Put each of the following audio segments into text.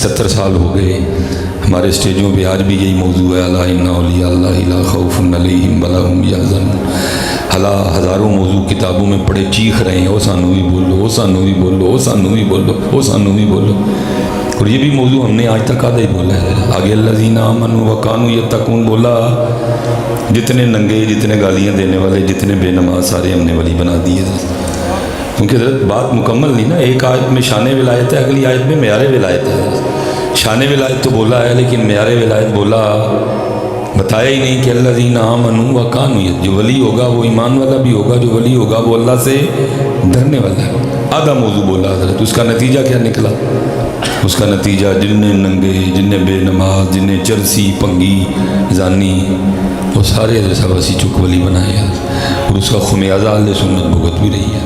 70 साल हो गए, हमारे स्टेजों पे आज भी यही मौजू है, अला इन्ना औलिया अल्लाह ला खौफुन अलैहिम वला हुम यहज़नून। हला हज़ारों मौजू किताबों में पढ़े, चीख रहे हैं, ओ सानू भी बोलो, ओ सानू भी बोलो, ओ सानू भी बोलो, ओ सानू भी बोलो। और ये भी मौजू हमने आज तक आधा ही बोला है। आगे अल्लज़ीना आमनू व कानू यत्तकून बोला, जितने नंगे, जितने गालियाँ देने वाले, जितने बेनमाज, सारे हमने वली बना दिए। क्योंकि बात मुकम्मल नहीं ना, एक आयत में शान विलायत है, अगली आयत में मेयार विलायत है। शान विलायत तो बोला है, लेकिन मेयार विलायत बोला बताया ही नहीं कि अल्लज़ीना आमनू व कानू, जो वली होगा वो ईमान वाला भी होगा, जो वली होगा वो अल्लाह से डरने वाला है। आधा मौजू बोला हज़रत, उसका नतीजा क्या निकला? उसका नतीजा जिन्ने नंगे, जिन्ने बेनमाज, जिन्ने चरसी पंगी जानी, वो सारे जैसा वसी चुक वली बनाए, और उसका खुमियाजा अहले सुन्नत भुगत भी रही है।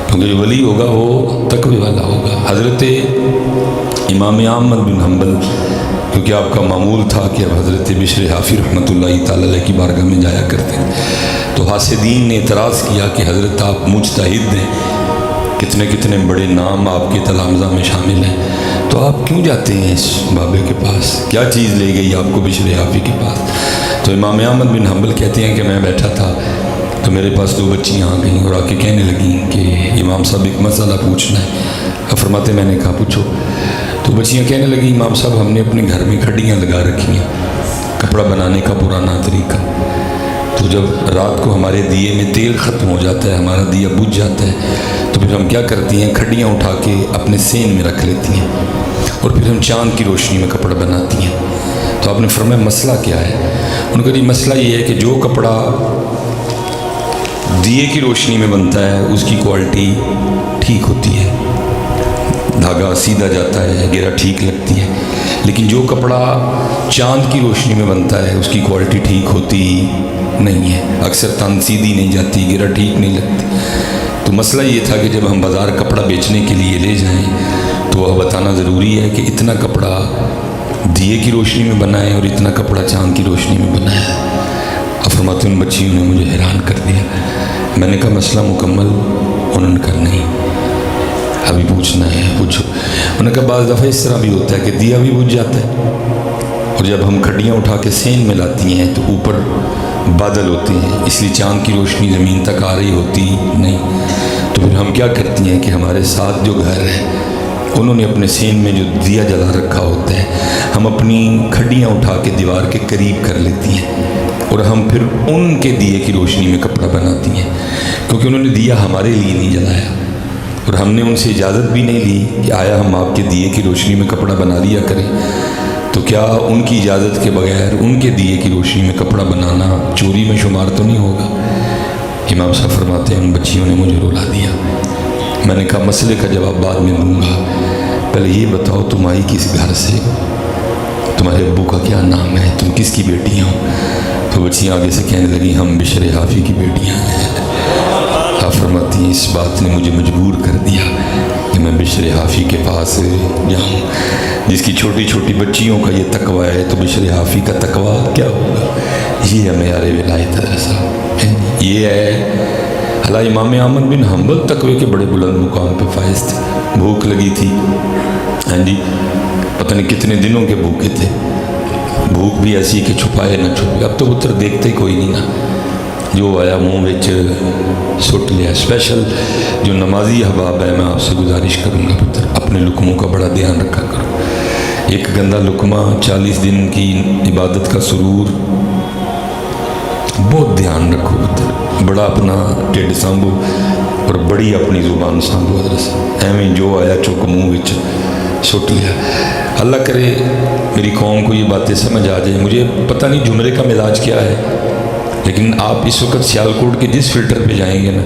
क्योंकि जो वली होगा वो तकवे वाला होगा। हज़रत इमाम अहमद बिन हम्बल, क्योंकि आपका मामूल था कि अब हज़रत बिशर हाफी रहमतुल्लाहि ताला अलैह की बारगाह में जाया करते हैं, तो हासिदीन ने इतराज़ किया कि हज़रत आप मुजतहिद हैं, कितने कितने बड़े नाम आपके तलामज़ा में शामिल हैं, तो आप क्यों जाते हैं इस बाबे के पास? क्या चीज़ ले गई आपको बिशर हाफी के पास? तो इमाम अहमद बिन हम्बल कहते हैं कि मैं बैठा था तो मेरे पास 2 बच्चियाँ आ गईं और आके कहने लगीं कि इमाम साहब एक मसला पूछना है। फरमाते मैंने कहा पूछो। तो बच्चियाँ कहने लगी इमाम साहब हमने अपने घर में खड्डियाँ लगा रखी हैं, कपड़ा बनाने का पुराना तरीका, तो जब रात को हमारे दिए में तेल ख़त्म हो जाता है, हमारा दिया बुझ जाता है, तो फिर हम क्या करती हैं, खड्डियाँ उठा के अपने सेन में रख लेती हैं और फिर हम चाँद की रोशनी में कपड़ा बनाती हैं। तो आपने फरमाया मसला क्या है? उनका जी मसला ये है कि जो कपड़ा दिए की रोशनी में बनता है उसकी क्वालिटी ठीक होती है, धागा सीधा जाता है, घेरा ठीक लगती है, लेकिन जो कपड़ा चाँद की रोशनी में बनता है उसकी क्वालिटी ठीक होती नहीं है, अक्सर तन सीधी नहीं जाती, घेरा ठीक नहीं लगती। तो मसला ये था कि जब हम बाज़ार कपड़ा बेचने के लिए ले जाएं तो वह बताना ज़रूरी है कि इतना कपड़ा दिए की रोशनी में बना है और इतना कपड़ा चाँद की रोशनी में बना है। फरमाते उन बच्चियों ने मुझे हैरान कर दिया। मैंने कहा मसला मुकम्मल? उन्होंने कहा नहीं, अभी पूछना है, पूछो। उन्होंने कहा बाज़ दफ़ा इस तरह भी होता है कि दिया भी बुझ जाता है और जब हम खड्डियाँ उठा के सेन में लाती हैं तो ऊपर बादल होते हैं, इसलिए चाँद की रोशनी ज़मीन तक आ रही होती नहीं। तो फिर हम क्या करती हैं कि हमारे साथ जो घर है उन्होंने अपने सेन में जो दिया जला रखा होता है, हम अपनी खड्डियाँ उठा के दीवार के करीब कर लेती हैं और हम फिर उनके दिए की रोशनी में कपड़ा बनाती हैं, क्योंकि उन्होंने दिया हमारे लिए नहीं जलाया और हमने उनसे इजाज़त भी नहीं ली कि आया हम आपके दिए की रोशनी में कपड़ा बना लिया करें। तो क्या उनकी इजाज़त के बगैर उनके दिए की रोशनी में कपड़ा बनाना चोरी में शुमार तो नहीं होगा? इमाम साहब फरमाते हैं उन बच्चियों ने मुझे रुला दिया। मैंने कहा मसले का जवाब बाद में दूँगा, पहले ये बताओ तुम आई किस घर से, तुम्हारे अब्बू का क्या नाम है, तुम किसकी बेटियाँ हो? तो बच्चियाँ आगे से कहने लगी हम बिशर हाफी की बेटियाँ हैं। आप फरमाती हैं इस बात ने मुझे मजबूर कर दिया कि मैं बिशर हाफी के पास जाऊँ। जिसकी छोटी छोटी बच्चियों का ये तकवा है तो बिशर हाफी का तकवा क्या होगा? ये है मेयार विलायत ऐसा, ये है। हला इमाम अहमद बिन हम्बल तकवे के बड़े बुलंद मुकाम पे फाइज थे। भूख लगी थी, हाँ जी, पता नहीं कितने दिनों के भूखे थे, भूख भी ऐसी कि छुपाए ना छुपे। अब तो पुत्र देखते ही कोई नहीं ना, जो आया मुँह विच सुट लिया। स्पेशल जो नमाजी अहबाब है मैं आपसे गुजारिश करूँगा पुत्र अपने लुकमों का बड़ा ध्यान रखा करो। एक गंदा लुकमा 40 दिन की इबादत का सुरूर, बहुत ध्यान रखो पुत्र, बड़ा अपना ढिड सांभो और बड़ी अपनी ज़ुबान सांभो। हज़रत एवं जो आया चुक मुँह विच सुट लिया। अल्लाह करे मेरी कौम को ये बातें समझ आ जाए। मुझे पता नहीं जुमरे का मिजाज क्या है, लेकिन आप इस वक्त सियालकोट के जिस फिल्टर पे जाएंगे ना,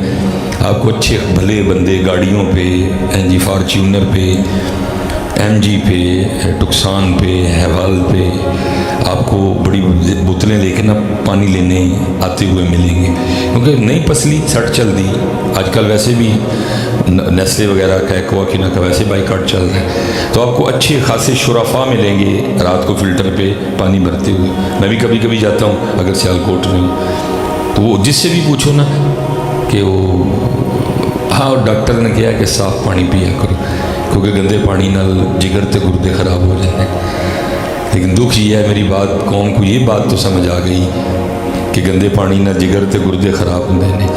आपको अच्छे भले बंदे गाड़ियों पे, एनजी फॉर्च्यूनर पे, एमजी पे, टुकसान पे, हैवाल पे आपको बड़ी बोतलें लेके ना पानी लेने आते हुए मिलेंगे, क्योंकि नई पसली सट चल दी आजकल। वैसे भी नेस्ले वगैरह का, एक्वाकिना का वैसे बाइकाट चल रहा है, तो आपको अच्छे खासे शुराफा मिलेंगे रात को फ़िल्टर पे पानी भरते हुए। मैं भी कभी कभी जाता हूँ अगर सियालकोट में, तो वो जिससे भी पूछो ना कि वो हाँ डॉक्टर ने कहा कि साफ़ पानी पिया करो, क्योंकि गंदे पानी नाल जिगर ते गुर्दे ख़राब हो जाते हैं। लेकिन दुख ये है, मेरी बात कौम को ये बात तो समझ आ गई कि गंदे पानी नाल जिगर ते गुर्दे ख़राब होंगे ने।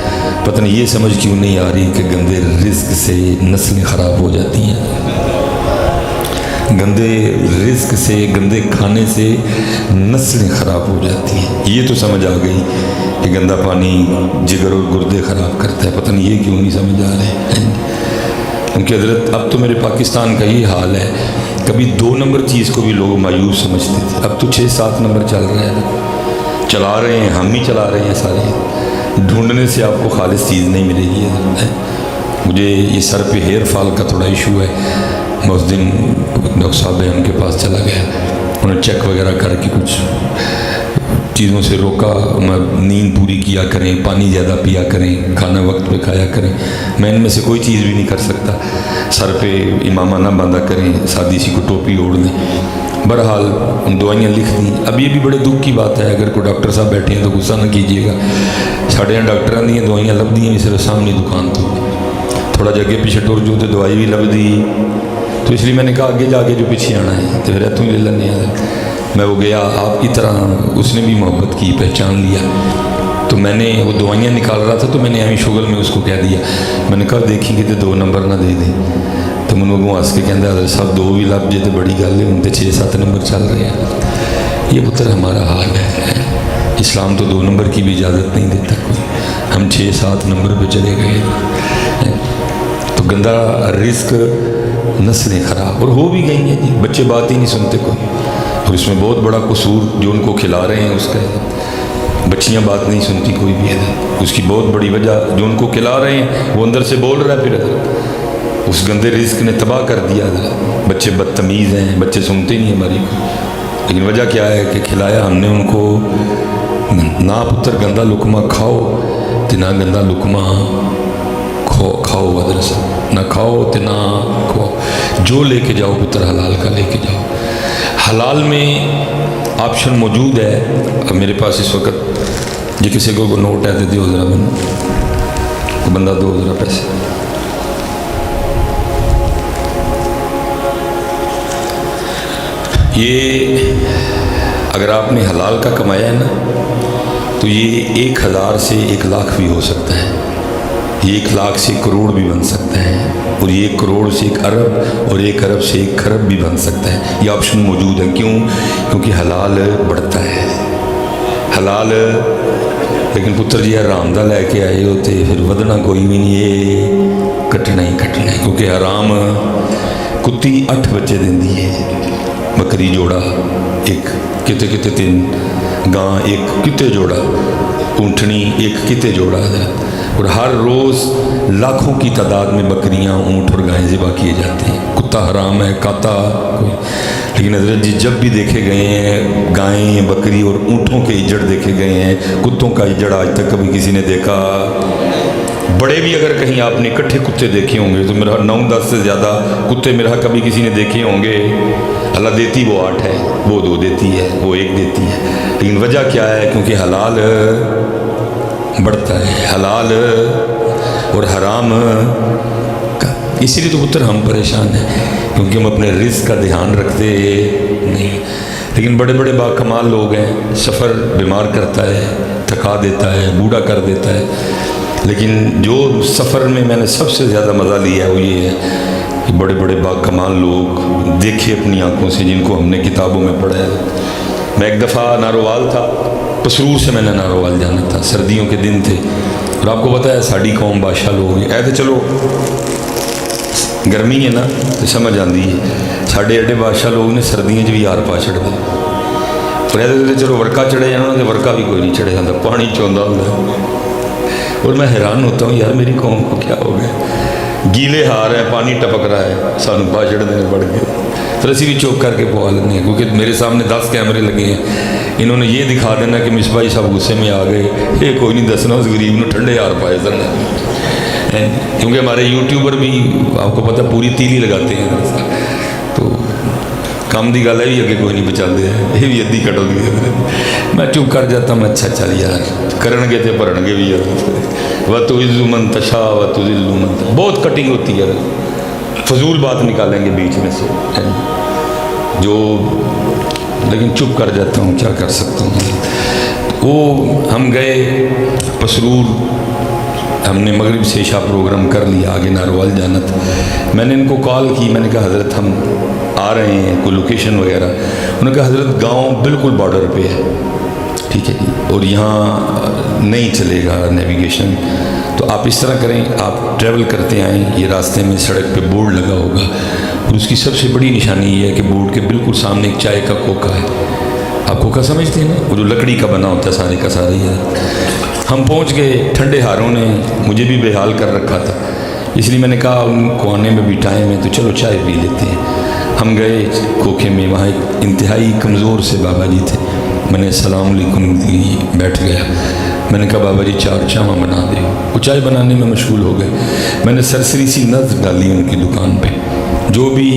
पता नहीं ये समझ क्यों नहीं आ रही कि गंदे रिस्क से नस्लें ख़राब हो जाती हैं, गंदे रिस्क से, गंदे खाने से नस्लें ख़राब हो जाती हैं। ये तो समझ आ गई कि गंदा पानी जिगर और गुर्दे ख़राब करता है। पता नहीं ये क्यों नहीं समझ आ रहे। क्योंकि हज़रत अब तो मेरे पाकिस्तान का ये हाल है, कभी 2 नंबर चीज़ को भी लोग मायूस समझते थे, अब तो 6-7 नंबर चल रहा है, चला रहे हैं, हम ही चला रहे हैं सारे। ढूंढने से आपको खालिस चीज़ नहीं मिलेगी। मुझे ये सर पे हेयर फॉल का थोड़ा इशू है। मैं उस दिन डॉक्टर साहब है उनके पास चला गया, उन्हें चेक वगैरह करके कुछ चीज़ों से रोका। मैं नींद पूरी किया करें, पानी ज़्यादा पिया करें, खाना वक्त पे खाया करें। मैं इनमें से कोई चीज़ भी नहीं कर सकता। सर पे इमामा ना बांधा करें, सादी सी को टोपी ओढ़ दें। बहरहाल उन दवाइयाँ लिख दी। अब ये भी बड़े दुख की बात है, अगर कोई डॉक्टर साहब बैठे हैं तो गुस्सा ना कीजिएगा। साढ़े डॉक्टर दी दवाइयाँ लभदियाँ भी सिर्फ सामने दुकान तो, थोड़ा जगह अगे पीछे टुर जो तो दवाई भी लभदी। तो इसलिए मैंने कहा आगे जाके जो पीछे आना है तो फिर इतों ही ले लेने। मैं वो गया, आपकी तरह उसने भी मोहब्बत की, पहचान लिया। तो मैंने वो दवाइयाँ निकाल रहा था तो मैंने अभी शुगल में उसको कह दिया, मैंने कहा देखी कि 2 नंबर ना दे दे। तो मैंने वो हंस के कहता सब 2 भी लभ जे तो बड़ी गल है, उनके 6-7 नंबर चल रहे हैं। ये पुत्र हमारा हाल है। इस्लाम तो 2 नंबर की भी इजाज़त नहीं देता कोई, हम 6-7 नंबर पे चले गए। तो गंदा रिस्क, नस्लें ख़राब और हो भी गई हैं जी। बच्चे बात ही नहीं सुनते कोई, और इसमें बहुत बड़ा कसूर जो उनको खिला रहे हैं उसका है। बच्चियाँ बात नहीं सुनती कोई भी है, उसकी बहुत बड़ी वजह जो उनको खिला रहे हैं वो अंदर से बोल रहा है। फिर उस गंदे रिस्क ने तबाह कर दिया। बच्चे बदतमीज़ हैं, बच्चे सुनते नहीं हमारी। लेकिन वजह क्या है कि खिलाया हमने उनको। ना पुत्र गंदा लुकमा खाओ तो ना गंदा लुकमा खाओ मदरसा, ना खाओ तो ना खाओ। जो लेके जाओ पुत्र हलाल का लेके जाओ। हलाल में ऑप्शन मौजूद है। अब मेरे पास इस वक्त जी किसी को नोट है तो दो ज़रा, मैंने बंदा दो ज़रा पैसे। ये अगर आपने हलाल का कमाया है ना तो ये 1000 से 1 लाख भी हो सकता है, ये 1 लाख से 1 करोड़ भी बन सकता है, और ये 1 करोड़ से 1 अरब और 1 अरब से 1 खरब भी बन सकता है। ये ऑप्शन मौजूद है। क्यों? क्योंकि हलाल बढ़ता है। हलाल लेकिन पुत्र जी हराम दा लैके आए हो तो फिर वधना कोई भी नहीं, ये कटना ही कटना है। क्योंकि हराम कुत्ती 8 बच्चे देंदी है, बकरी जोड़ा 1, किते किते 3, गां 1 किते जोड़ा, ऊँटनी 1 किते जोड़ा है। और हर रोज़ लाखों की तादाद में बकरियां, ऊँट और गायें ज़िबा किए जाते हैं। कुत्ता हराम है, काता कोई। लेकिन हज़रत जी जब भी देखे गए हैं गायें, बकरी और ऊँटों के इजड़ देखे गए हैं, कुत्तों का इजड़ आज तक कभी किसी ने देखा। बड़े भी अगर कहीं आपने इकट्ठे कुत्ते देखे होंगे तो मेरा 9-10 से ज़्यादा कुत्ते मेरा कभी किसी ने देखे होंगे। अल्लाह देती वो 8 है, वो 2 देती है, वो 1 देती है। लेकिन वजह क्या है? क्योंकि हलाल बढ़ता है, हलाल और हराम का। इसीलिए तो पुत्र हम परेशान हैं, क्योंकि हम अपने रिस्क का ध्यान रखते नहीं। लेकिन बड़े बड़े बाकमाल लोग हैं, सफ़र बीमार करता है, थका देता है, बूढ़ा कर देता है। लेकिन जो सफ़र में मैंने सबसे ज़्यादा मज़ा लिया वो ये है कि बड़े बड़े बाकमाल लोग देखे अपनी आँखों से, जिनको हमने किताबों में पढ़ा है। मैं एक दफ़ा नारोवाल था, पसरूर से मैंने नारोवाल जाना था, सर्दियों के दिन थे। और आपको पता है साड़ी कौम बादशाह लोग हैं, ऐसे चलो गर्मी है ना तो समझ आती है। साढ़े एडे बादशाह लोग ने सर्दियों भी यार पा छड़ते, और ऐसे चलो वर्का चढ़े जाना तो वर्का भी कोई नहीं चढ़े जाता, पानी चौंदा होता। और मैं हैरान होता हूँ यार मेरी कौम को क्या हो गया, गीले हार है, पानी टपक रहा है, सानू पा चढ़ने पड़ गए। फिर असी भी चौक करके पवा लेंगे, क्योंकि मेरे सामने 10 कैमरे लगे हैं। इन्होंने ये दिखा देना कि मिसबाई साहब गुस्से में आ गए, ये कोई नहीं दसना उस गरीब ने ठंडे हार पाए सर। क्योंकि हमारे यूट्यूबर भी आपको पता पूरी तीली लगाते हैं, तो काम की गल है भी अगे कोई नहीं बचाते हैं, ये भी अद्धी कट होती है। मैं चुप कर जाता, मैं अच्छा चल यार करनगे तो भरनगे भी यार। व तुइज़्ज़ु मन तशा व तुज़िल्लु मन तशा, बहुत कटिंग होती है। फजूल बात निकालेंगे बीच में से जो, लेकिन चुप कर जाता हूँ, क्या कर सकता हूँ। वो हम गए पसरूर, हमने मगरिब से इशा प्रोग्राम कर लिया, आगे नारवाल जाना था। मैंने इनको कॉल की, मैंने कहा हज़रत हम आ रहे हैं, कोई लोकेशन वगैरह। उन्होंने कहा हज़रत गांव बिल्कुल बॉर्डर पे है, ठीक है जी, और यहाँ नहीं चलेगा नेविगेशन, तो आप इस तरह करें, आप ट्रैवल करते आएँ, ये रास्ते में सड़क पे बोर्ड लगा होगा, और उसकी सबसे बड़ी निशानी ये है कि बोर्ड के बिल्कुल सामने एक चाय का खोखा है। आप खोखा समझते हैं ना, वो जो लकड़ी का बना होता है सारे का सारा ही है। हम पहुंच गए, ठंडे हारों ने मुझे भी बेहाल कर रखा था, इसलिए मैंने कहा उनको आने में भी टाइम है तो चलो चाय पी लेते हैं। हम गए खोखे में, वहाँ एक इंतहाई कमज़ोर से बाबा जी थे। मैंने अस्सलाम वालेकुम दी, बैठ गया। मैंने कहा बाबा जी 4 चाय बना दे। वो चाय बनाने में मशगूल हो गए। मैंने सरसरी सी नज़र डाली उनकी दुकान पे, जो भी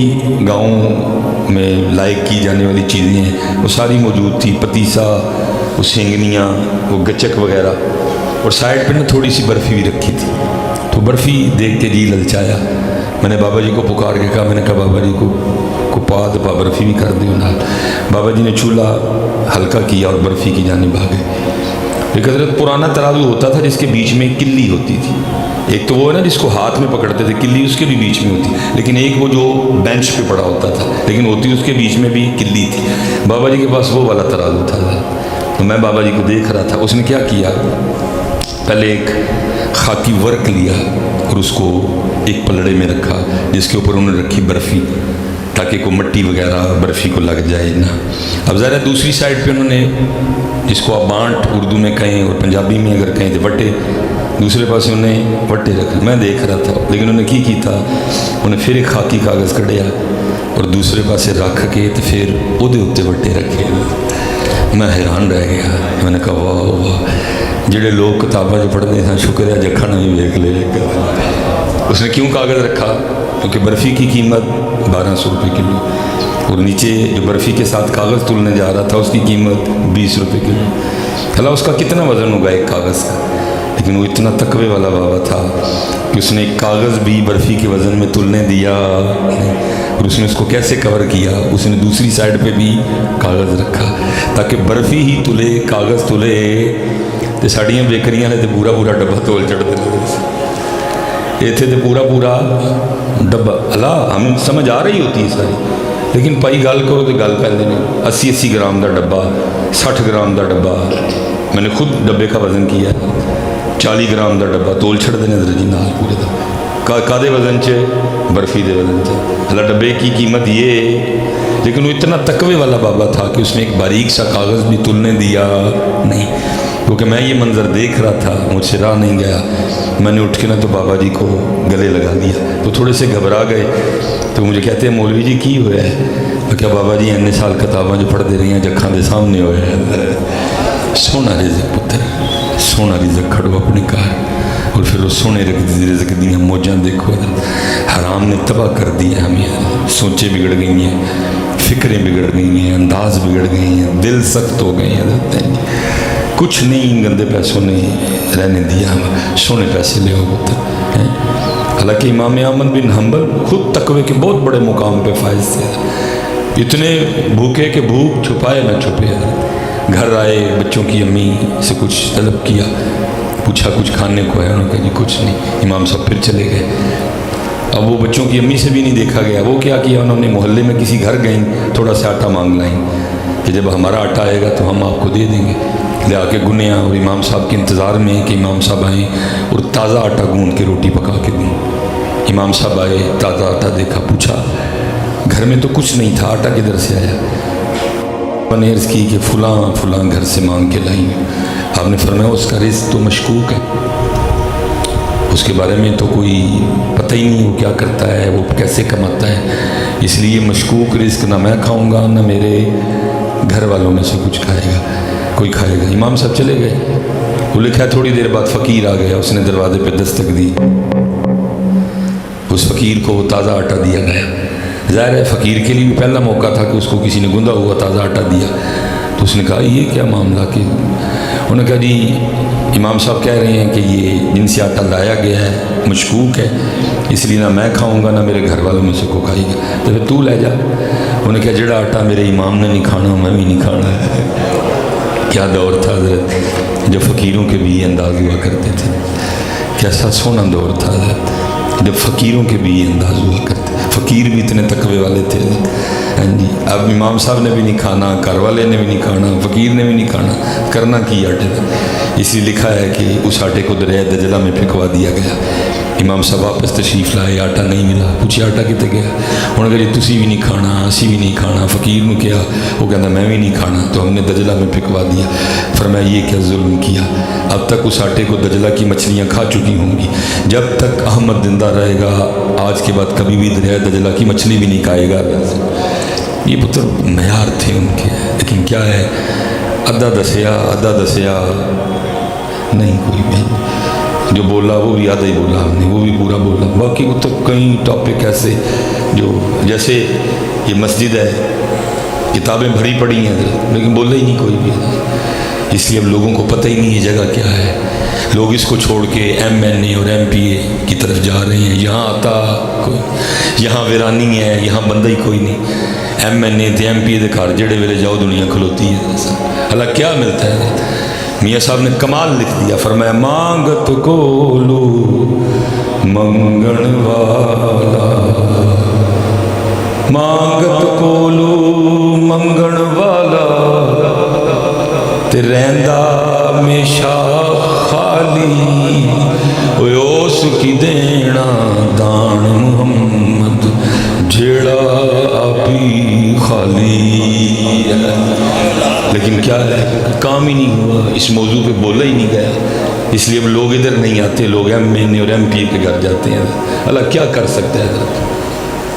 गाँव में लाइक की जाने वाली चीज़ें हैं वो सारी मौजूद थी, पतीसा, वो सेंगनियाँ, वो गचक वगैरह, और साइड पे ना थोड़ी सी बर्फ़ी भी रखी थी। तो बर्फ़ी देख के जी ललचाया। मैंने बाबा जी को पुकार के कहा, मैंने कहा बाबा जी को पा दबा बर्फ़ी भी कर दियो ना। बाबा जी ने चूल्हा हल्का किया और बर्फ़ी की जानिब आ गए। एक हज़रत पुराना तराजू होता था जिसके बीच में किल्ली होती थी। एक तो वो है ना जिसको हाथ में पकड़ते थे, किल्ली उसके भी बीच में होती, लेकिन एक वो जो बेंच पे पड़ा होता था, लेकिन होती उसके बीच में भी किल्ली थी। बाबा जी के पास वो वाला तराजू था। तो मैं बाबा जी को देख रहा था। उसने क्या किया, पहले एक खाकी वर्क लिया और उसको एक पलड़े में रखा, जिसके ऊपर उन्होंने रखी बर्फ़ी, ताकि कोई मिट्टी वगैरह बर्फ़ी को लग जाए ना। अब ज़रा दूसरी साइड पे उन्होंने, जिसको आप बांट उर्दू में कहें और पंजाबी में अगर कहें तो वट्टे, दूसरे पासे उन्हें वट्टे रखे। मैं देख रहा था, लेकिन उन्हें की था, उन्हें फिर एक खाकी कागज़ कढ़िया और दूसरे पासे रख के तो फिर उहदे उत्ते वट्टे रखे। मैं हैरान रह गया। मैंने कहा वाह वाह, जिहड़े लोग किताबां जो पढ़ते हैं शुक्र है जखण नहीं वेख ले। उसने क्यों कागज़ रखा, क्योंकि बर्फ़ी की कीमत 1200 रुपये किलो, और नीचे जो बर्फ़ी के साथ कागज़ तुलने जा रहा था उसकी कीमत 20 रुपये किलो। भला उसका कितना वज़न होगा एक कागज़ का, लेकिन वो इतना तकवे वाला बाबा था कि उसने एक कागज़ भी बर्फ़ी के वज़न में तुलने दिया। और उसने उसको कैसे कवर किया, उसने दूसरी साइड पे भी कागज़ रखा ताकि बर्फ़ी ही तुले, कागज़ तुले, तो साड़ियाँ बेकरियाँ ने तो पूरा पूरा डब्बा तोल चढ़ते थे। इतने तो पूरा पूरा डब्बा, अला हम समझ आ रही होती है सारी, लेकिन भाई गल करो तो गल पहले नहीं। 80-80 ग्राम का डब्बा, 60 ग्राम का डब्बा, मैंने खुद डब्बे का वज़न किया। 40 ग्राम का डब्बा तोल छड़ते हैं जी नाल पूरे का कादे वज़न च, बर्फ़ी के वज़न च। हला डब्बे की कीमत ये, लेकिन वो इतना तकवे वाला बाबा था कि उसने एक बारीक सा कागज़ भी तुलने दिया नहीं। क्योंकि मैं ये मंज़र देख रहा था, मुझसे रहा नहीं गया। मैंने उठ के ना तो बाबा जी को गले लगा दिया, तो थोड़े से घबरा गए। तो मुझे कहते हैं मौलवी जी की हुआ है? मैं क्या बाबा जी इन्ने साल किताबां जो पढ़ते रही हैं जखा के सामने होए है। सोना रिज़्क पुत्र, सोना रिज़्क खड़ो अपने घर, और फिर वो सोने रिज़्क दी मौजां देखो। हराम ने तबाह कर दिया हमें, सोचें बिगड़ गई हैं, फ़िक्रें बिगड़ गई हैं, अंदाज बिगड़ गई हैं, दिल सख्त हो गए हैं। कुछ नहीं गंदे पैसों ने रहने दिया, हम सोने पैसे ले पुत्र हैं। हालांकि इमाम अहमद बिन हम्बल खुद तकवे के बहुत बड़े मुकाम पे फाइज थे, इतने भूखे के भूख छुपाए ना छुपे। घर आए, बच्चों की अम्मी से कुछ तलब किया, पूछा कुछ खाने को है? उन्होंने कहा जी कुछ नहीं। इमाम साहब फिर चले गए। अब वो बच्चों की अम्मी से भी नहीं देखा गया। वो क्या किया, उन्होंने मोहल्ले में किसी घर गई, थोड़ा सा आटा मांग लाई कि जब हमारा आटा आएगा तो हम आपको दे देंगे। ले आके गुनिया, और इमाम साहब के इंतज़ार में कि इमाम साहब आए और ताज़ा आटा गूंद के रोटी पका के दूँ। इमाम साहब आए, ताज़ा आटा देखा, पूछा घर में तो कुछ नहीं था, आटा किधर से आया? पनीर की कि फलां फलां घर से मांग के लाई। आपने फरमाया उसका रिज़्क तो मशकूक है, उसके बारे में तो कोई पता ही नहीं वो क्या करता है, वो कैसे कमाता है, इसलिए मशकूक रिज़्क ना मैं खाऊंगा ना मेरे घर वालों में से कुछ खाएगा, कोई खाएगा। इमाम साहब चले गए। वो लिखा है थोड़ी देर बाद फ़कीर आ गया, उसने दरवाजे पे दस्तक दी। उस फ़कीर को ताज़ा आटा दिया गया। ज़ाहिर है फ़कीर के लिए भी पहला मौका था कि उसको किसी ने गूंदा हुआ ताज़ा आटा दिया। تو اس نے کہا یہ کیا معاملہ کہ انہوں نے کہا جی امام صاحب کہہ رہے ہیں کہ یہ جن سے آٹا لایا گیا ہے مشکوک ہے، اس لیے نہ میں کھاؤں گا نہ میرے گھر والوں میں سے کو کھائے گا، تو پھر تو لے جا۔ انہوں نے کہا جڑا آٹا میرے امام نے نہیں کھانا میں بھی نہیں کھانا ہے۔ کیا دور تھا حضرت جب فقیروں کے بھی یہ انداز ہوا کرتے تھے، کیسا سونا دور تھا حضرت جب فقیروں کے بھی یہ انداز ہوا کرتے، فقیر بھی اتنے تقوی والے تھے۔ ہاں جی، اب امام صاحب نے بھی نہیں کھانا، گھر والے نے بھی نہیں کھانا، فقیر نے بھی نہیں کھانا، کرنا کی آٹے کا؟ اس لیے لکھا ہے کہ اس آٹے کو دریائے دجلہ میں پھینکوا دیا گیا۔ امام صاحب واپس تشریف لائے، آٹا نہیں ملا، پوچھے آٹا کتنے گیا؟ انہوں نے کہا جی تسی بھی نہیں کھانا، اسی بھی نہیں کھانا۔ فقیر نے کیا؟ وہ کہتا میں بھی نہیں کھانا، تو ہم نے دجلہ میں پھینکوا دیا۔ فرمایا یہ کیا ظلم کیا، اب تک اس آٹے کو دجلہ کی مچھلیاں کھا چکی ہوں گی، جب تک احمد زندہ رہے گا آج کے بعد کبھی بھی دریائے دجلہ کی مچھلی بھی نہیں کھائے گا۔ یہ پتر معیار تھے ان کے، لیکن کیا ہے ادھا دسیا نہیں کوئی بھی، جو بولا وہ بھی آدھا ہی بولا ہم نے، وہ بھی پورا بولا۔ باقی تو کئی ٹاپک ایسے جو جیسے یہ مسجد ہے، کتابیں بھری پڑی ہیں لیکن بولا ہی نہیں کوئی بھی، اس لیے اب لوگوں کو پتہ ہی نہیں یہ جگہ کیا ہے۔ لوگ اس کو چھوڑ کے ایم این اے اور ایم پی اے کی طرف جا رہے ہیں، یہاں آتا کوئی، یہاں ویرانی ہے، یہاں بندہ ہی کوئی نہیں۔ ایم این اے تے ایم پی اے دے گھر جڑے ویلے جاؤ دنیا کھلوتی ہے، اللہ کیا ملتا ہے؟ میاں صاحب نے کمال لکھ دیا، فرمایا مانگت کولو منگن والا، مانگت کولو منگن والا تے رہندا ہمیشہ خالی، اس کی دینا دان محمد جیڑا آپی خالی ہے۔ لیکن کیا ہے کام ہی نہیں ہوا، اس موضوع پہ بولا ہی نہیں گیا، اس لیے اب لوگ ادھر نہیں آتے، لوگ ایم این اے اور ایم پی اے کے گھر جاتے ہیں۔ اللہ کیا کر سکتا ہے،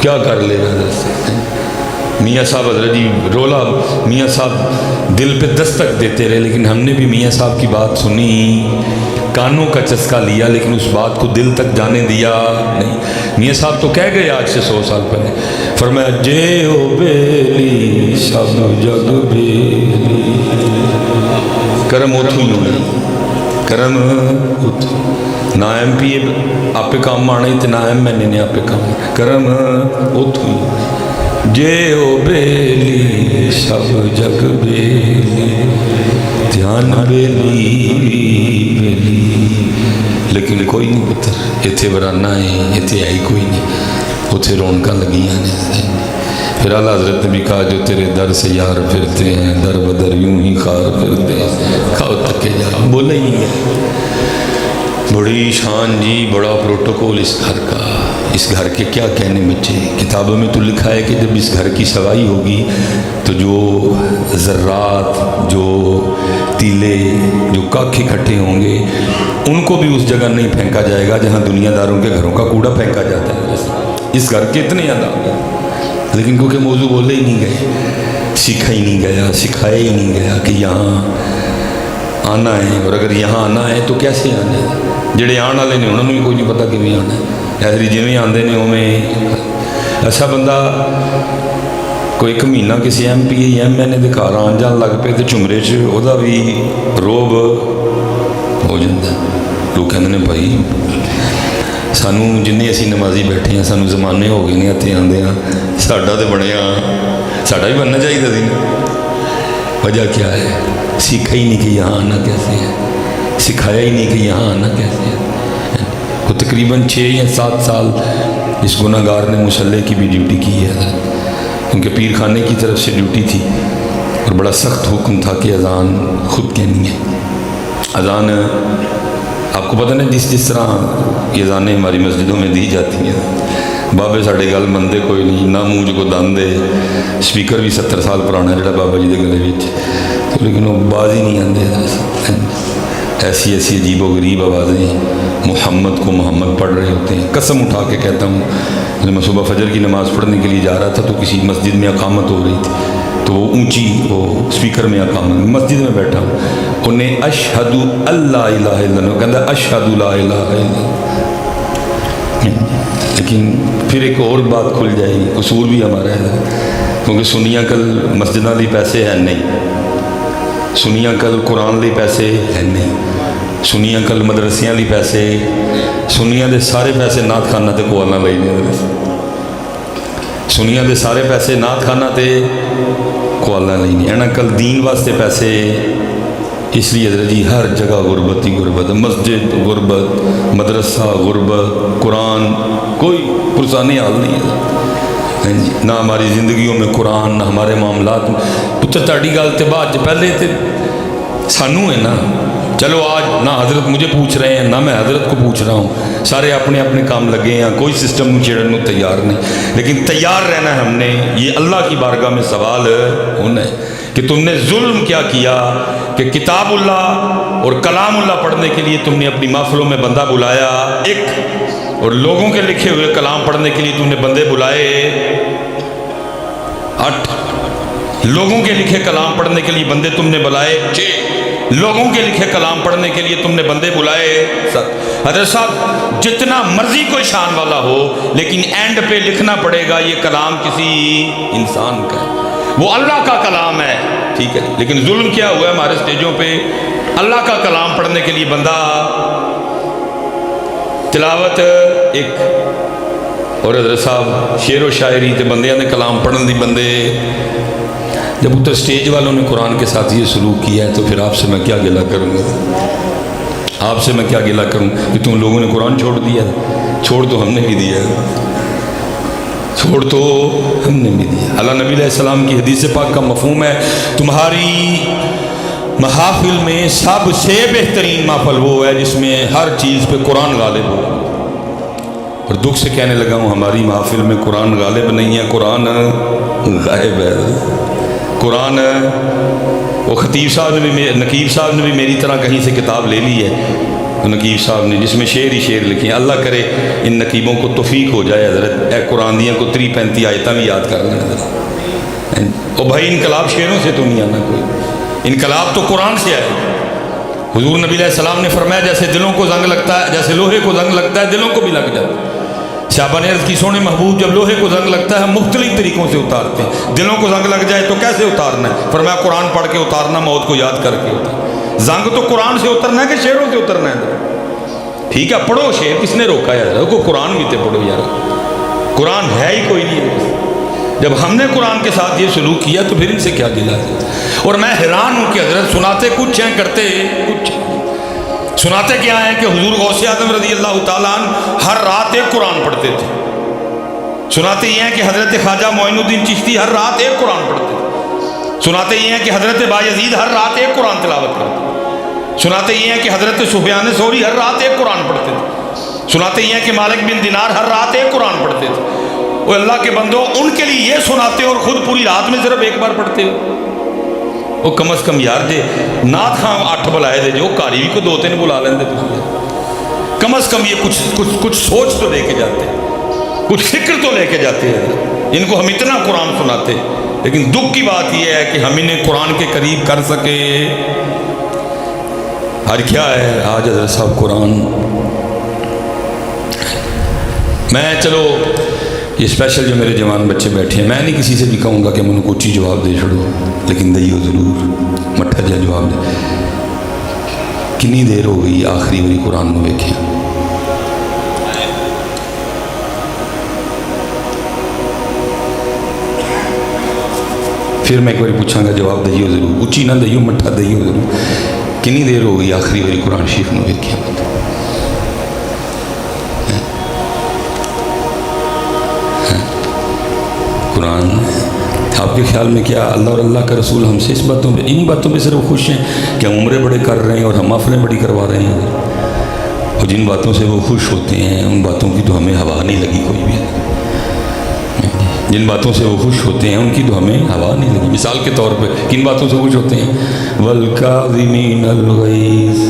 کیا کر لے گا حضرت؟ میاں صاحب حضرت جی رولا، میاں صاحب دل پہ دستک دیتے رہے، لیکن ہم نے بھی میاں صاحب کی بات سنی، کانوں کا چسکا لیا، لیکن اس بات کو دل تک جانے دیا نہیں۔ میاں صاحب تو کہہ گئے آج سے 100 سال پہلے، فرمایا جے او بیلی سب جگ بیلی، کرم اتھو ہی ہونا، کرم اتھو، نہ ایم پی اے آپ پہ کام آنا ہی، نہ ایم این اے نے آپ پہ کام، کرم اتھو ہی ہونا، جے او بیلی سب جگ بیلی، دھیان بیلی بیلی، لیکن کوئی نہیں پتر، اتھے ورانا ہے، اتھے آئی کوئی نہیں، اتھے رونکاں لگیاں نے۔ پھر اعلیٰ حضرت نے بھی کہا جو تیرے در سے یار پھرتے ہیں در بدر یوں ہی خار پھرتے ہیں، کھاؤ تک کے جا، بولا ہی نہیں ہے۔ بڑی شان جی، بڑا پروٹوکول اس گھر کا، اس گھر کے کیا کہنے بچے، کتابوں میں تو لکھا ہے کہ جب اس گھر کی سوائی ہوگی تو جو ذرات، جو تیلے، جو کاکھ اکٹھے ہوں گے ان کو بھی اس جگہ نہیں پھینکا جائے گا جہاں دنیا داروں کے گھروں کا کوڑا پھینکا جاتا ہے۔ اس گھر کے اتنے عذاب ہیں، لیکن کیونکہ موضوع بولے ہی نہیں گئے، سیکھا ہی نہیں گیا، سکھایا ہی نہیں گیا کہ یہاں آنا ہے، اور اگر یہاں آنا ہے تو کیسے آنا ہے۔ جڑے آن والے نے انہوں نے بھی کوئی نہیں پتا کیویں آنا ہے، ایسے جویں آندے نے اویں۔ ایسا بندہ کوئی ایک مہینہ کسی ایم پی اے یا ایم این اے دے گھر آن جان لگ پے تو چمرے چ وہ بھی روب ہو جاتا ہے۔ لوگ کہتے ہیں بھائی سانو جن اسی نمازی بیٹھے ہیں سانو زمانے ہو گئے ہیں اتنے آدھے ہیں، ساڈا تو بنیا، ساڈا بھی بننا چاہیے تھی نا۔ وجہ کیا ہے؟ سیکھا ہی نہیں کہ یہاں آنا کیسے ہے، سکھایا ہی نہیں کہ یہاں آنا کیسے ہے۔ وہ تقریباً 6 یا 7 سال اس گناہ گار نے مسلح کی بھی ڈیوٹی کی ہے، کیونکہ پیر خانے کی طرف سے ڈیوٹی تھی اور بڑا سخت حکم تھا کہ اذان خود کہنی ہے۔ اذان آپ کو پتہ نہیں جس طرح یہ اذانیں ہماری مسجدوں میں دی جاتی ہیں، بابے ساڑھے گل مندے کوئی نہیں، نہ منہ جو دند دے، سپیکر بھی 70 سال پرانا جڑا بابا جی دے گلے وچ، لیکن وہ باز ہی نہیں آندے۔ ایسی ایسی عجیب و غریب آوازیں، محمد کو محمد پڑھ رہے ہوتے ہیں۔ قسم اٹھا کے کہتا ہوں، جب میں صبح فجر کی نماز پڑھنے کے لیے جا رہا تھا تو کسی مسجد میں اقامت ہو رہی تھی، تو وہ اونچی وہ سپیکر میں اقامت، مسجد میں بیٹھا ہوں، انہیں اشہدو اللہ الہ الا اللہ کہتا ہے، اشہدو لا الہ الا اللہ۔ لیکن پھر ایک اور بات کھل جائے گی، قصور بھی ہمارا ہے، کیونکہ سنیاں کل مسجداں دی پیسے ہیں نہیں، सुनिया कल कुरान लिए पैसे है नहीं, सुनिया कल मदरसियां लिए पैसे, सुनिया दे सारे पैसे नात खाना ते कोआला लई ने, सुनिया दे सारे पैसे नात खाना ते कोआला लई ने, एना कल दीन वास्ते पैसे। इसलिए हज़रत जी हर जगह गुरबत ही गुरबत, मस्जिद गुरबत, मदरसा गुरबत, कुरान, कोई पुरसानी हाल नहीं है ना हमारी ज़िंदगियों में कुरान, ना हमारे मामलात में। पुत्र ताड़ी गल तो बाद पहले तो सानू है ना, चलो आज ना हज़रत मुझे पूछ रहे हैं ना मैं हज़रत को पूछ रहा हूँ, सारे अपने अपने काम लगे हैं, कोई सिस्टम छेड़ने को तैयार नहीं, लेकिन तैयार रहना है हमने। ये अल्लाह की बारगाह में सवाल होना है कि तुमने जुल्म क्या किया कि किताबुल्लाह और कलामुल्लाह पढ़ने के लिए तुमने अपनी महफिलों में बंदा बुलाया एक, और लोगों के लिखे हुए कलाम पढ़ने के लिए तुमने बंदे बुलाए 8, लोगों के लिखे कलाम पढ़ने के लिए बंदे तुमने बुलाए 6, लोगों के लिखे कलाम पढ़ने के लिए तुमने बंदे बुलाए 7। हज़रत साहब जितना मर्जी कोई शान वाला हो, लेकिन एंड पे लिखना पड़ेगा ये कलाम किसी इंसान का है, वो अल्लाह का कलाम है, ठीक है। लेकिन जुल्म क्या हुआ है हमारे स्टेजों पे, अल्लाह का कलाम पढ़ने के लिए बंदा, तिलावत 1, और हज़रत साहब शेर व शायरी ते बंदियां ने कलाम पढ़ने दी बंदे। जब उधर स्टेज वालों ने कुरान के साथ ये सलूक किया है तो फिर आपसे मैं क्या गिला करूँगा, आपसे मैं क्या गिला करूँ कि तुम लोगों ने कुरान छोड़ दिया। छोड़ तो हमने भी दिया, छोड़ तो हमने भी दिया। अल्लाह नबी अलैहिस्सलाम की हदीस पाक का मफ़हूम है, तुम्हारी महफिल में सबसे बेहतरीन महफिल वो है जिसमें हर चीज़ पे कुरान गालिब हो। और दुख से कहने लगा हूँ हमारी महफिल में कुरान गालिब नहीं है, कुरान गायब है। कुरान, वो खतीब साहब ने भी, नकीब साहब ने भी मेरी तरह कहीं से किताब ले ली है, नकीब साहब ने, जिसमें शेर ही शेर लिखे हैं। अल्लाह करे इन नकीबों को तौफीक हो जाए हज़रत ए कुरान दियाँ को 30-35 आयतां भी याद कर लें। और भाई इनकलाब शेरों से तो नहीं आना, कोई इनकलाब तो कुरान से आए। हुजूर नबी अलैहिस्सलाम ने फरमाया जैसे दिलों को जंग लगता है, जैसे लोहे को जंग लगता है दिलों को भी लग जाता है। साहबा ने अर्ज़ की सोने महबूब जब लोहे को जंग लगता है मुख्तलिफ तरीक़ों से उतारते हैं, दिलों को जंग लग जाए तो कैसे उतारना है? फरमाया कुरान पढ़ के उतारना, मौत को याद करके उतारना। जंग तो कुरान से उतरना है कि शेरों से उतरना है? ठीक है पढ़ो शेर, किसने रोका यार, को कुरान भी तो पढ़ो यार, कुरान है ही कोई नहीं है। जब हमने कुरान के साथ ये सलूक किया तो फिर इनसे क्या गिला है? और मैं हैरान हूँ कि हज़रत सुनाते कुछ हैं करते कुछ। सुनाते क्या है कि हुजूर गौसे आज़म रज़ी अल्लाह ताला अन्हु हर रात एक कुरान पढ़ते थे। सुनाते ये हैं कि हज़रत ख्वाजा मोइनुद्दीन चिश्ती हर रात एक कुरान पढ़ते थे। सुनाते ये हैं कि हज़रत बायज़ीद हर रात एक कुरान तिलावत करते थे। सुनाते ये हैं कि हज़रत सुफयान सौरी हर रात एक कुरान पढ़ते थे। सुनाते ये हैं कि मालिक बिन दिनार हर रात एक कुरान पढ़ते थे। वो अल्लाह के बंदो उनके लिए ये सुनाते हो और ख़ुद पूरी रात में सिर्फ एक बार पढ़ते हो। वो कम अज़ कम यार जे नात खां 8 बुलाए दे जो कारी भी को 2-3 बुला लेंदे, कम अज़ कम ये कुछ सोच तो लेके जाते, कुछ फिक्र तो लेके जाते हैं। इनको हम इतना कुरान सुनाते, लेकिन दुख की बात यह है कि हम इन्हें कुरान के करीब कर सके। आज क्या है, आज हज़रत साहब कुरान, मैं चलो ये स्पेशल जो मेरे जवान बच्चे बैठे हैं, मैं नहीं किसी से भी कहूँगा कि मैंने कुछ ही जवाब दे छोड़ो, लेकिन दइयो ज़रूर मट्ठा जहा जवाब दे। कितनी देर हो गई आखिरी बारी कुरान में वेख्या? फिर मैं एक बार पूछांगा, जवाब दइयो ज़रूर, उच्ची ना दइयो, मट्ठा दइयो ज़रूर। कितनी देर हो गई आखिरी बारी कुरान शरीफ में वेख्या? कुरान आपके ख्याल में क्या अल्लाह और अल्लाह का रसूल हमसे इस बातों पे, इन बातों पे सिर्फ खुश हैं कि हम उम्रे बड़े कर रहे हैं और हम महफिलें बड़ी करवा रहे हैं, और जिन बातों से वो खुश होते हैं उन बातों की तो हमें हवा नहीं लगी कोई भी। जिन बातों से वो खुश होते हैं उनकी तो हमें हवा नहीं लगी। मिसाल के तौर पे किन बातों से खुश होते हैं? वल काज़िमीनल गैज़,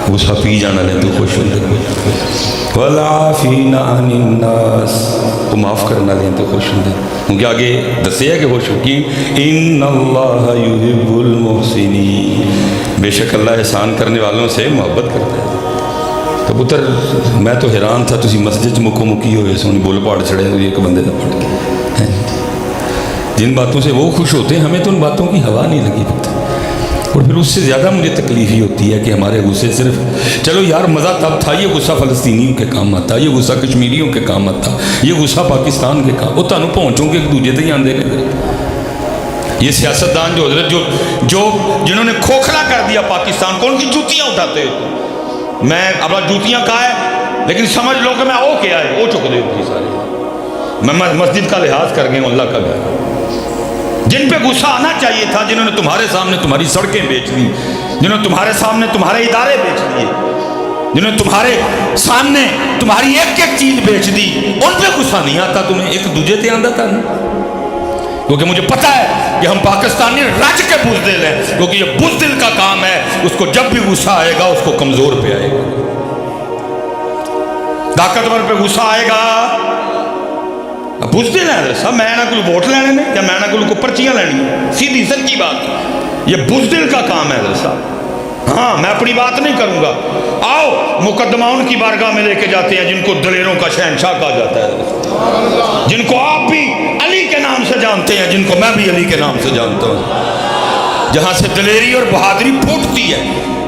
गुस्सा पी जाना ले तो खुश होते हैं। वल आफ़ीना अनिन नास, वो माफ़ करना लें तो खुश होते हैं। उनके आगे दसे है कि खुश हो कि इन्नल्लाहा युहिब्बुल मुहसिनीन, बेशक अल्लाह एहसान करने वालों से मोहब्बत करता है। तो पुत्र मैं तो हैरान था, तुसी मस्जिद मुखो मुखी होए सोनी बुल पहाड़ चढ़े एक बंदे का पढ़ के, جن باتوں سے وہ خوش ہوتے ہیں ہمیں تو ان باتوں کی ہوا نہیں لگی پتہ. اور پھر اس سے زیادہ مجھے تکلیف ہی ہوتی ہے کہ ہمارے غصے صرف چلو یار مزہ تب تھا, یہ غصہ فلسطینیوں کے کام آتا, یہ غصہ کشمیریوں کے کام آتا, یہ غصہ پاکستان کے کام, وہ تانوں پہنچوں کے ایک دوجے تے آندے نے. یہ سیاستدان جو حضرت جو جنہوں نے کھوکھلا کر دیا پاکستان کو, ان کی جوتیاں اٹھاتے ہو. میں اب جوتیاں کہا ہے لیکن سمجھ لو کہ میں او کیا ہے, او چک دے ہوتی سارے. میں مسجد کا لحاظ کر گیا ہوں, اللہ کا گھر. جن پہ غصہ آنا چاہیے تھا, جنہوں نے تمہارے سامنے تمہاری سڑکیں بیچ دی, جنہوں نے تمہارے سامنے تمہارے ادارے بیچ دیے, جنہوں نے تمہارے سامنے تمہاری ایک ایک چیز بیچ دی, ان پہ غصہ نہیں آتا تمہیں, ایک دوجے تے آندا تھا نا. کیونکہ مجھے پتہ ہے کہ ہم پاکستانی رج کے بزدل ہیں, کیونکہ یہ بزدل کا کام ہے. اس کو جب بھی غصہ آئے گا اس کو کمزور پہ آئے گا, طاقتور پہ غصہ آئے گا. بزدل ہیں صاحب, میں نہ کوئی ووٹ لینے نے یا میں نہ کوئی پرچیاں لینی, سیدھی سچی بات. یہ بزدل کا کام ہے صاحب. ہاں میں اپنی بات نہیں کروں گا. آؤ مقدمہ ان کی بارگاہ میں لے کے جاتے ہیں جن کو دلیروں کا شہنشاہ کہا جاتا ہے, جن کو آپ بھی علی کے نام سے جانتے ہیں, جن کو میں بھی علی کے نام سے جانتا ہوں. جہاں سے دلیری اور بہادری پھوٹتی ہے,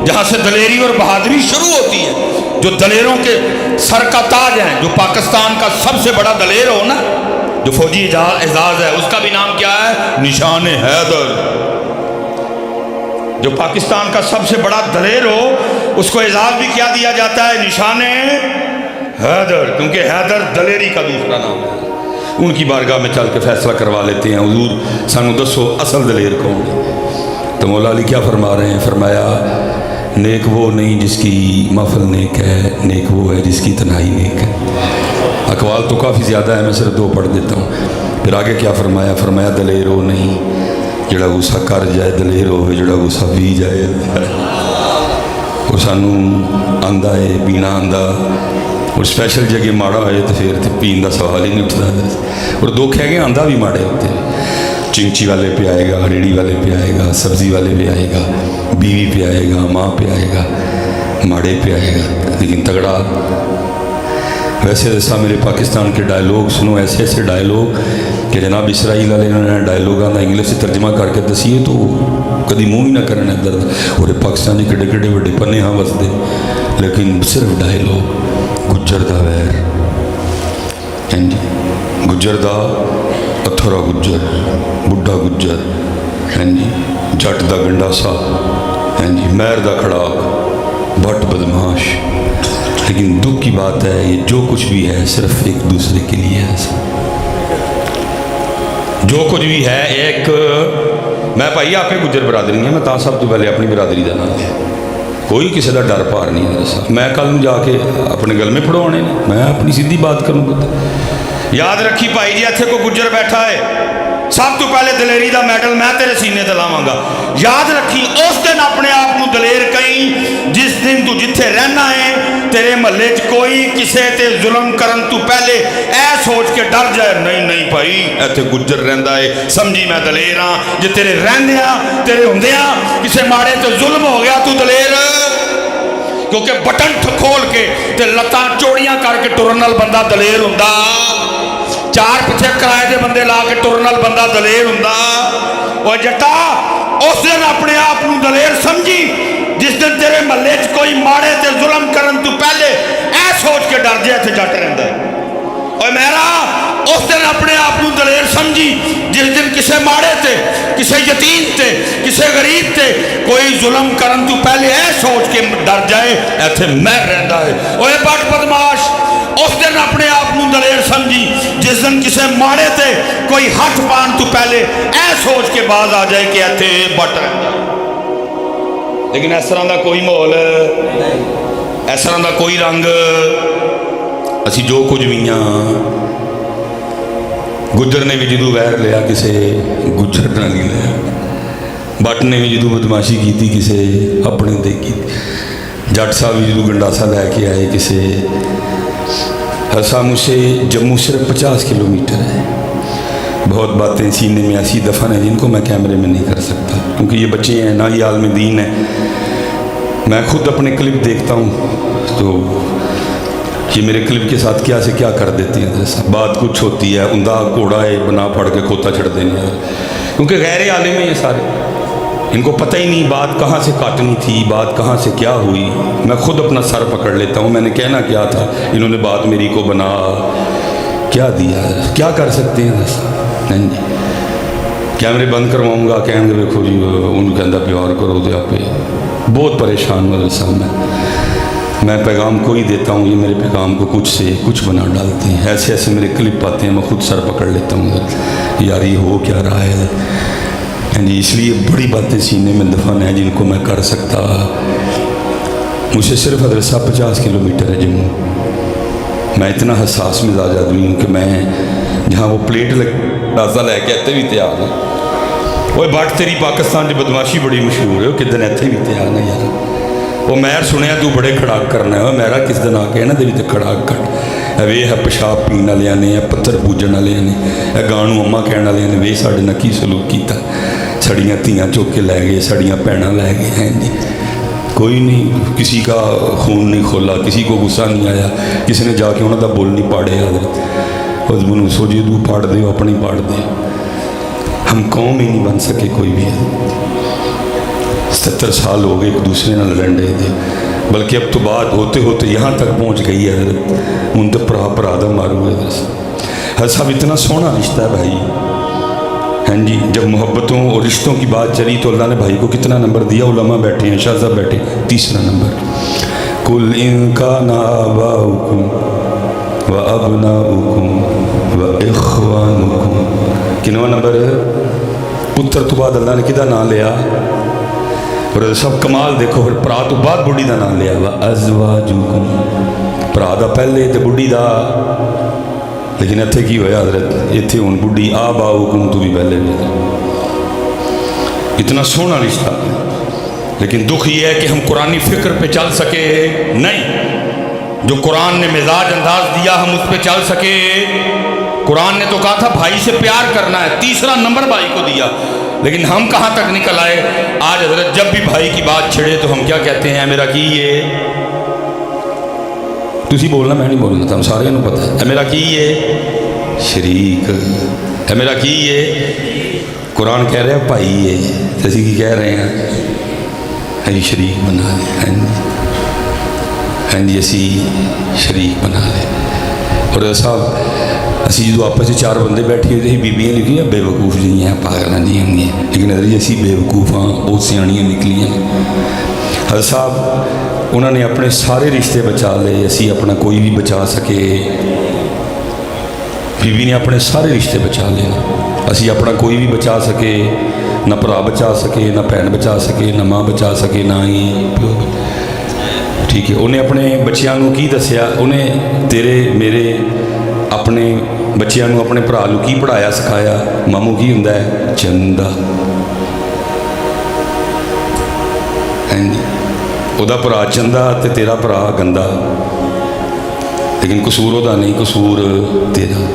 جہاں سے دلیری اور بہادری شروع ہوتی ہے, جو دلیروں کے سر کا تاج ہیں, جو پاکستان کا سب سے بڑا دلیر ہو نا, جو فوجی اعزاز ہے, اس کا بھی نام کیا ہے؟ نشان حیدر. جو پاکستان کا سب سے بڑا دلیر ہو اس کو اعزاز بھی کیا دیا جاتا ہے؟ نشان حیدر, کیونکہ حیدر دلیری کا دوسرا نام ہے. ان کی بارگاہ میں چل کے فیصلہ کروا لیتے ہیں, حضور سانو دسو اصل دلیر کون ہے. تو مولا علی کیا فرما رہے ہیں؟ فرمایا نیک وہ نہیں جس کی محفل نیک ہے, نیک وہ ہے جس کی تنہائی نیک ہے. اقوال تو کافی زیادہ ہے, میں صرف 2 پڑھ دیتا ہوں. پھر آگے کیا فرمایا؟ فرمایا دلیر وہ نہیں جڑا غصہ کر جائے, دلیر ہوئے جڑا غصہ پی جائے. وہ سانو آندا ہے, پینا آندا, اور اسپیشل جگہ ماڑا ہوئے تو پھر تو پین کا سوال ہی نہیں اٹھتا. اور دکھ ہے کہ آندا بھی ماڑے ہوتے ہیں. چنچی والے پہ آئے گا, ریڑھی والے پہ آئے گا, سبزی والے پہ آئے گا, بیوی پہ آئے گا, ماں پہ آئے گا, ماڑے پہ آئے گا. لیکن تگڑا ویسے ایسا میرے پاکستان کے ڈائلوگ سنو, ایسے ایسے ڈائلوگ کہ جناب اسرائیل والے نے ڈائلوگاں کا انگلش سے ترجمہ کر کے دسیے تو کدی منہ ہی نہ کرنا درد. اور پاکستان کے کڈے کڈے وڈے پنے ہاں وسدے, لیکن صرف ڈائلوگ. گجر دا ویر, ہاں جی, گجر دا اتھرا گجر, بڈھا گجر, ہاں جی, جٹ دا گنڈاسا, ہاں جی, مہر دا کھڑاک, بھٹ بدماش. لیکن دکھ کی بات ہے یہ جو کچھ بھی ہے صرف ایک دوسرے کے لیے ہے. جو کچھ بھی ہے ایک, میں بھائی آپ کے گجر برادری نہیں ہے, میں تا سب تو پہلے اپنی برادری کا نام ہے, کوئی کسی کا ڈر پار نہیں ہے. میں کل جا کے اپنے گل میں پڑھوانے, میں اپنی سیدھی بات کروں گا. یاد رکھی بھائی جی, اتنے کوئی گجر بیٹھا ہے, سب تو پہلے دلیری دا میڈل میں تیرے سینے تے لاواں گا. یاد رکھی اس دن اپنے آپ کو دلیر کہیں جس دن تو جتھے رہنا ہے تیرے محلے چ کوئی کسے تے ظلم کرن تو پہلے اے سوچ کے ڈر جائے, نہیں نہیں بھائی ایتھے گجر رہندا ہے, سمجھی میں دلیر ہاں. جے تیرے رہندیاں تیرے ہوندیاں کسے ماڑے تے ظلم ہو گیا تو دلیر, کیونکہ بٹن کھول کے تے لتاں چوڑیاں کر کے ٹرن نال بندہ دلیر ہوندا, 4 پیچھے کرائے دے بندے لا کے ٹرن نال بندہ دلیر ہوندا. او جٹا اس دن اپنے آپ کو دلیر سمجھی جس دن تیرے محلے چ کوئی ماڑے تے ظلم کرن تو پہلے اے سوچ کے ڈر جائے تے جٹ رہندا ہے. اوے میرا اس دن اپنے آپ کو دلیر سمجھی جس دن کسے ماڑے تے, کسے یتیم تے, کسے غریب تے کوئی ظلم کرن تو پہلے اے سوچ کے ڈر جائے ایتھے میں رہندا ہے. اوے بٹ بدماش اس دن اپنے آپ کو دلیر سمجھی جس دن کسے ماڑے تے کوئی ہاتھ پان تو پہلے اے سوچ کے باز آ جائے کہ ایتھے بٹ رہندا ہے. لیکن اس طرح دا کوئی ماحول, اس طرح دا کوئی رنگ, اسی جو کچھ بھی ہاں. گجر نے بھی جدو ویر لیا کسے گجر نہ نہیں لیا, بٹ نے بھی جدو بدماشی کی تھی کسے اپنے دے کی, جٹ صاحب بھی جدو گنڈاسا لے کے آئے کسے. ہساموں سے جموں صرف 50 کلومیٹر ہے. بہت باتیں سینے میں ایسی دفن ہیں جن کو میں کیمرے میں نہیں کر سکتا کیونکہ یہ بچے ہیں نہ, یہ عالم دین ہے. میں خود اپنے کلپ دیکھتا ہوں تو یہ میرے کلپ کے ساتھ کیا سے کیا کر دیتی ہیں حضرت صاحب. بات کچھ ہوتی ہے اندھا گھوڑا ہے بنا پڑ کے کھوتا چڑھ دینے کیونکہ غیر عالم ہیں یہ سارے. ان کو پتہ ہی نہیں بات کہاں سے کاٹنی تھی, بات کہاں سے کیا ہوئی. میں خود اپنا سر پکڑ لیتا ہوں, میں نے کہنا کیا تھا, انہوں نے بات میری کو بنا کیا دیا, کیا کر سکتے ہیں. نہیں جی کیمرے بند کرواؤں گا, کہیں گے دیکھو جی ان کے اندر پیار کرو دے آپ پہ. بہت پریشان ہوں حضرت صاحب. میں پیغام کو ہی دیتا ہوں, یہ میرے پیغام کو کچھ سے کچھ بنا ڈالتے ہیں. ایسے ایسے میرے کلپ آتے ہیں, میں خود سر پکڑ لیتا ہوں یار یہ ہو کیا رہا ہے. جی اس لیے بڑی باتیں سینے میں دفن ہیں جن کو میں کر سکتا. مجھ سے صرف حضرت صاحب 50 کلومیٹر ہے جموں. میں اتنا حساس مزاج آدمی ہوں کہ میں جہاں وہ پلیٹ رازہ لے کے اتنے بھی تیار ہوں. وہ بٹ تیری پاکستان کی بدماشی بڑی مشہور ہے, وہ کس دن اتنے بھی تیار نہیں یار. وہ مہر سنیا تو بڑے کھڑاک کرنا ہے, میرا کس دن آ کے نا تیری تو کھڑاک کٹ وے ہے پیشاب پین والے نے, پتھر پوجن والے نے, گانو اما کہنے والے نے, وے ساڈے نال کی سلوک کیتا. سڑیاں تھیاں چوک کے لے گئے, سڑیاں پیڑاں لے گئے ہیں جی. کوئی نہیں, کسی کا خون نہیں کھولا, کسی کو غصہ نہیں آیا, کسی نے جا کے انہوں کا بول نہیں پاڑے. حضرت حضب سوجی تو پاڑ دے اپنی پاڑ دے. ہم قوم ہی نہیں بن سکے کوئی بھی. 70 سال ہو گئے ایک دوسرے نال لڑنے دے, بلکہ اب تو بات ہوتے ہوتے یہاں تک پہنچ گئی ہے حضرت. ان تو پرا دا مارو ہے حضرت صاحب. اتنا سونا رشتہ ہے بھائی. ہاں جی جب محبتوں اور رشتوں کی بات چلی تو اللہ نے بھائی کو کتنا نمبر دیا. علماء بیٹھے ہیں, شاہ صاحب بیٹھے, 3 نمبر. کل ان کان آباؤکم و ابناؤکم و اخوانکم. کنواں نمبر پتر تو بعد اللہ نے کدا نام لیا. اور سب کمال دیکھو, پھر پرا تو بعد بڑھی دا نام لیا. و ازواجکم, پرا دا پہلے تے بڑھی دا. لیکن اتنے کی ہویا حضرت, اتنے ہوں بڑھی آباؤکم تو بھی پہلے بھی. اتنا سونا رشتہ. لیکن دکھ یہ ہے کہ ہم قرآنی فکر پہ چل سکے نہیں. جو قرآن نے مزاج انداز دیا ہم اس پہ چل سکے. قرآن نے تو کہا تھا بھائی سے پیار کرنا ہے, 3 نمبر بھائی کو دیا. لیکن ہم کہاں تک نکل آئے. آج حضرت جب بھی بھائی کی بات چھڑے تو ہم کیا کہتے ہیں, میرا کی یہ تسی بولنا, میں نہیں بولنا تھا, ہم سارے انہوں پتہ ہے. میرا کی یہ شریک ہے, میرا کی یہ قرآن کہہ رہے ہیں بھائی یہ اسی کی کہہ رہے ہیں شریک بنا لیں. ہاں جی اسی شریک بنا لیں. اور صاحب اسی جو آپس سے 4 بندے بیٹھے ہوئے بیبیاں لکھی ہیں بے وقوف جی ہیں, پاگل جی ہوں گی, لیکن حضرت اسی بے وقوف ہاں, بہت سیاحیاں نکلی ہیں. حضرت صاحب انہوں نے اپنے سارے رشتے بچا لے, اسی اپنا کوئی بھی بچا سکے. بیوی نے اپنے سارے رشتے بچا لے, اسی اپنا کوئی بھی بچا سکے. نہ پرا بچا سکے, نہ بھن بچا سکے, نہ ماں بچا سکے, نہ ہی پیو. ٹھیک ہے, انہیں اپنے بچیاں نو کی دسیا, انہیں تیرے میرے اپنے بچیاں نو اپنے بھرا نو کی پڑھایا سکھایا. ماموں کی ہوندا ہے چندہ. او دا بھرا چندہ تے تیرا بھرا گندا. لیکن قصور او دا نہیں, قصور تیرا.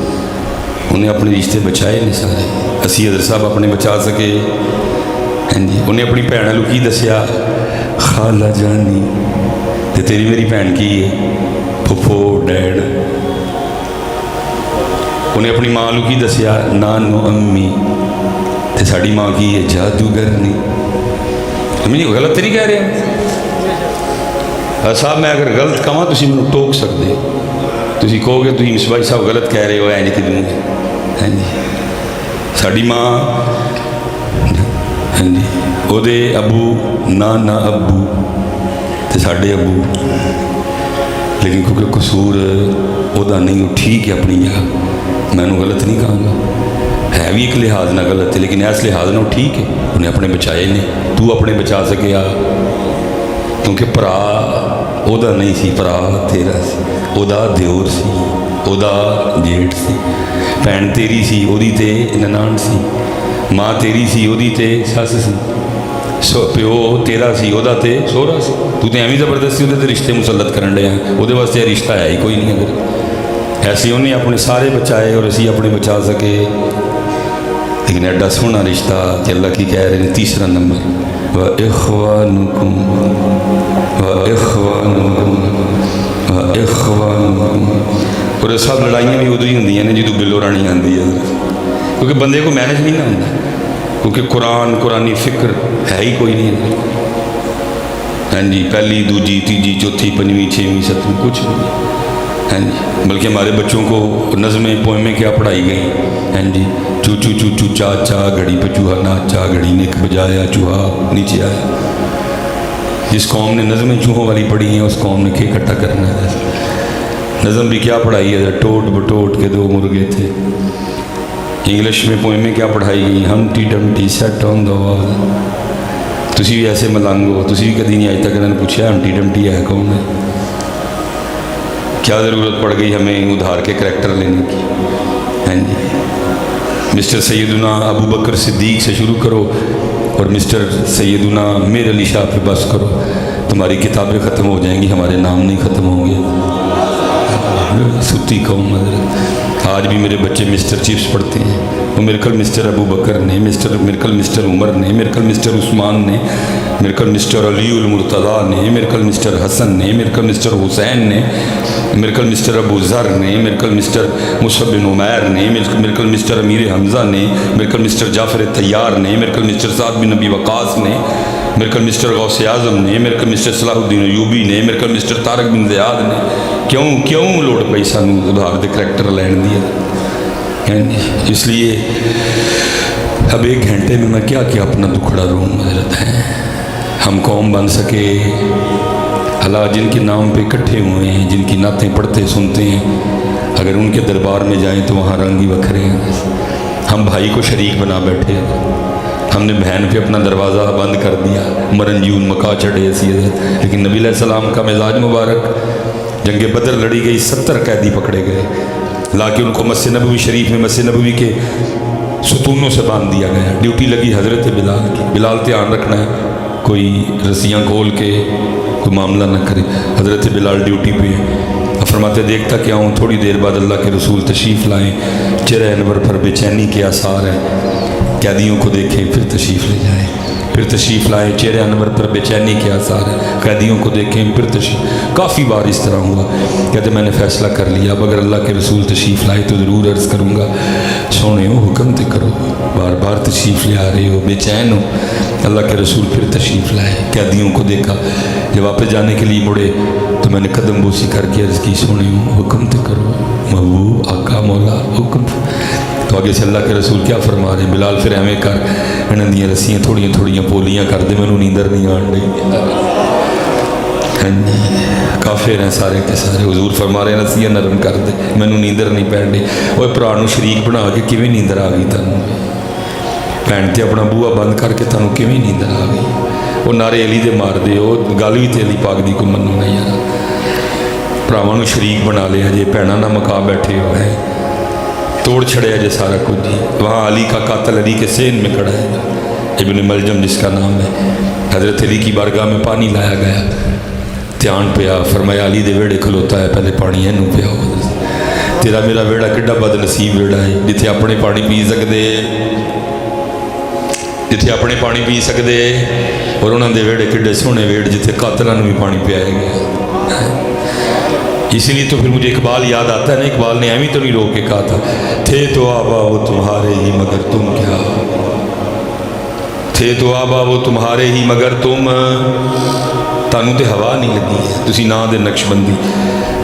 انہیں اپنے رشتے بچائے نہیں سارے. اسی حضرت صاحب اپنے بچا سکے. ہاں جی انہیں اپنی بھینوں نو کی دسیا, خالہ جانی تے تیری میری بھین کی ہے پھپھو ڈیڈ. انہیں اپنی ماں نو کی دسیا, نانو امی تے ساڑی ماں کی ہے جادوگرنی. ہمیں غلط نہیں کہہ رہے ہیں صاحب. میں اگر غلط کہاں تسی میں ٹوک سکتے, تسی کہو گے تھی مصباح صاحب غلط کہہ رہے ہو اینج کہ دوں گے. ہاں جی ساڑی ماں, ہاں جی او دے ابو نانا ابو تے ساڑے ابو. لیکن کیونکہ قصور او دا نہیں, وہ ٹھیک ہے اپنی جگہ, میں انہوں غلط نہیں کہاں گا. ہے بھی ایک لحاظ نہ غلط ہے, لیکن اس لحاظ نہ ٹھیک ہے. انہیں اپنے بچائے نے, تو اپنے بچا سکے آ. کیونکہ پرا او دا نہیں سی, پرا تیرا سی. او دا دیور سی, او دا جیٹ سی. بھین تیری سی, او دی تے ننان سی. ماں تیری سی, او دی تے سس سی. پیو تیرا سی, او دا تے سوہرا سی. تو تے ایویں زبردستی وہ رشتے مسلط کرن ڈے ہیں. وہ واسطے رشتہ ہے ہی کوئی نہیں. اگر ایسے انہیں اپنے سارے بچائے اور اسی اپنے بچا سکے. لیکن ایڈا سونا رشتہ کہ اللہ کی کہہ رہے ہیں 3 نمبر, وَإِخْوَانُكُمْ وَإِخْوَانُكُمْ وَإِخْوَانُكُمْ اور سب لڑائیاں بھی ادو ہی ہوندیاں نے جدوں بلو رانی آتی ہے، کیونکہ بندے کو مینج نہیں نہ ہوتا، کیونکہ قرآنی فکر ہے ہی کوئی نہیں ہے۔ ہاں جی، پہلی دوجی تیجی چوتھی پنجویں چھویں ستویں کچھ بھی نہیں، ہاں جی، بلکہ ہمارے بچوں کو نظمیں پوئمیں کیا پڑھائی گئی، ہاں جی، چو چو چو چو چا چا گھڑی پہ چوہا ناچا، گھڑی نے بجایا چوہا نیچے آیا۔ جس قوم نے نظمیں چوہوں والی پڑھی ہیں اس قوم نے کیا اکٹھا کرنا ہے۔ نظم بھی کیا پڑھائی ہے، ٹوٹ بٹوٹ کے دو مرغے تھے۔ انگلش میں پوئمیں کیا پڑھائی گئی، ہمٹی ڈمٹی سیٹ آن دا وال۔ تسی بھی ایسے ملنگ ہو، تسی بھی کدی نہیں آج تک انہوں نے پوچھا ہمٹی ڈمٹی ہے کون ہے؟ کیا ضرورت پڑ گئی ہمیں ادھار کے کریکٹر لینے کی؟ ہاں جی، مسٹر سیدنا ابو بکر صدیق سے شروع کرو اور مسٹر سیدنا میر علی شاہ پہ بس کرو، تمہاری کتابیں ختم ہو جائیں گی، ہمارے نام نہیں ختم ہوں گے۔ ستی قوم حضرت، آج بھی میرے بچے مسٹر چیفس پڑھتے ہیں، وہ میرے کل مسٹر ابو بکر نے، میرے کل مسٹر عمر نے، میرے کل مسٹر عثمان نے، میرے کل مسٹر علی المرتضیٰ نے، میرے کل مسٹر حسن نے، میرے کل مسٹر حسین نے، میرے کل مسٹر ابو ذر نے، میرے کل مسٹر مصعب بن عمیر نے، میرے کل مسٹر امیر حمزہ نے، میرے کل مسٹر جعفر طیار نے، میرے کل مسٹر سعد بن نبی وقاص نے، میرے کل مسٹر غوث اعظم نے، میرے کل مسٹر صلاح الدین ایوبی نے، میرے کل مسٹر طارق بن زیاد نے۔ کیوں لوڑ پئی سانوں ادھار دے کریکٹر لین دی؟ اس لیے اب 1 گھنٹے میں کیا اپنا دکھڑا روں حضرت ہے، ہم قوم بن سکے۔ اللہ جن کے نام پہ اکٹھے ہوئے ہیں، جن کی نعتیں پڑھتے سنتے ہیں، اگر ان کے دربار میں جائیں تو وہاں رنگ ہی بکھرے ہیں۔ ہم بھائی کو شریک بنا بیٹھے، ہم نے بہن پہ اپنا دروازہ بند کر دیا، مرنجون مکا چڑھے ایسی حضرت۔ لیکن نبی علیہ السلام کا مزاج مبارک، جنگ بدر لڑی گئی، 70 قیدی پکڑے گئے، لا کے ان کو مسجد نبوی شریف میں مسجد نبوی کے ستونوں سے باندھ دیا گیا۔ ڈیوٹی لگی حضرت بلال کی، بلال دھیان رکھنا ہے کوئی رسیاں کھول کے کوئی معاملہ نہ کرے۔ حضرت بلال ڈیوٹی پہ فرماتے دیکھتا کیا ہوں، تھوڑی دیر بعد اللہ کے رسول تشریف لائیں، چہرہ انور پر بے چینی کے آثار ہیں، قیدیوں کو دیکھیں پھر تشریف لے جائیں، پھر تشریف لائیں، چہرہ انور پر بے چینی کے آثار ہیں، قیدیوں کو دیکھیں پھر تشریف۔ کافی بار اس طرح ہوا، کہتے میں نے فیصلہ کر لیا اب اگر اللہ کے رسول تشریف لائے تو ضرور عرض کروں گا سونے ہو حکم تے کرو، بار بار تشریف لے آ رہے ہو، بے چین ہو۔ اللہ کے رسول پھر تشریف لائے، قیدیوں کو دیکھا، جب واپس جانے کے لیے مڑے تو میں نے قدم بوسی کر کے عرض کی سونے ہو حکم تے کرو، محبوب آقا مولا حکم۔ تو آگے سے اللہ کے رسول کیا فرما رہے، بلال پھر ایویں کر انہوں دیاں رسیاں تھوڑیاں تھوڑیاں پولیاں کر دے، مینوں نیندر نہیں آن ڈئی۔ کافر ہیں سارے کے سارے، حضور فرما رہے ہیں رسیاں نرم کر دے، مینوں نیندر نہیں پین ڈئی۔ وہ بھرا نوں شریک بنا کے کیویں نیندر آ گئی تانوں، بھین تے اپنا بوہا بند کر کے تانوں کیویں نیندر آ گئی؟ وہ نعرے علی دے مار دے، وہ گل بھی تے علی پاک دی کوئی منو نہیں یار، بھراواں نوں شریک بنا لیا جے، بھیناں نہ مکا بیٹھے ہو ہیں، توڑ چھڑیا جے سارا کچھ جی۔ وہاں علی کا قاتل علی کے سین میں کھڑا ہے، ابن ملجم جس کا نام ہے، حضرت علی کی بارگاہ میں پانی لایا گیا، دھیان پیا، فرمایا علی دے ویڑے کھلوتا ہے، پہلے پانی اینوں پیا ہو، تیرا میرا ویڑا کڈا بد نصیب ویڑا ہے جتھے اپنے پانی پی سکدے، جتھے اپنے پانی پی سکدے، اور انہاں دے ویڑے کڈے سونے ویڑ جتھے قاتلاں نوں بھی پانی پیا گیا۔ اسی لیے تو پھر مجھے اقبال یاد آتا ہے نا، اقبال نے ایویں تو نہیں رو کے کہا تھا، تھے تو آبا وہ تمہارے ہی مگر تم کیا، تھے تو آبا وہ تمہارے ہی مگر تم، تانوں تے ہوا نہیں لگی ہے، تسی نہ دے نقش بندی،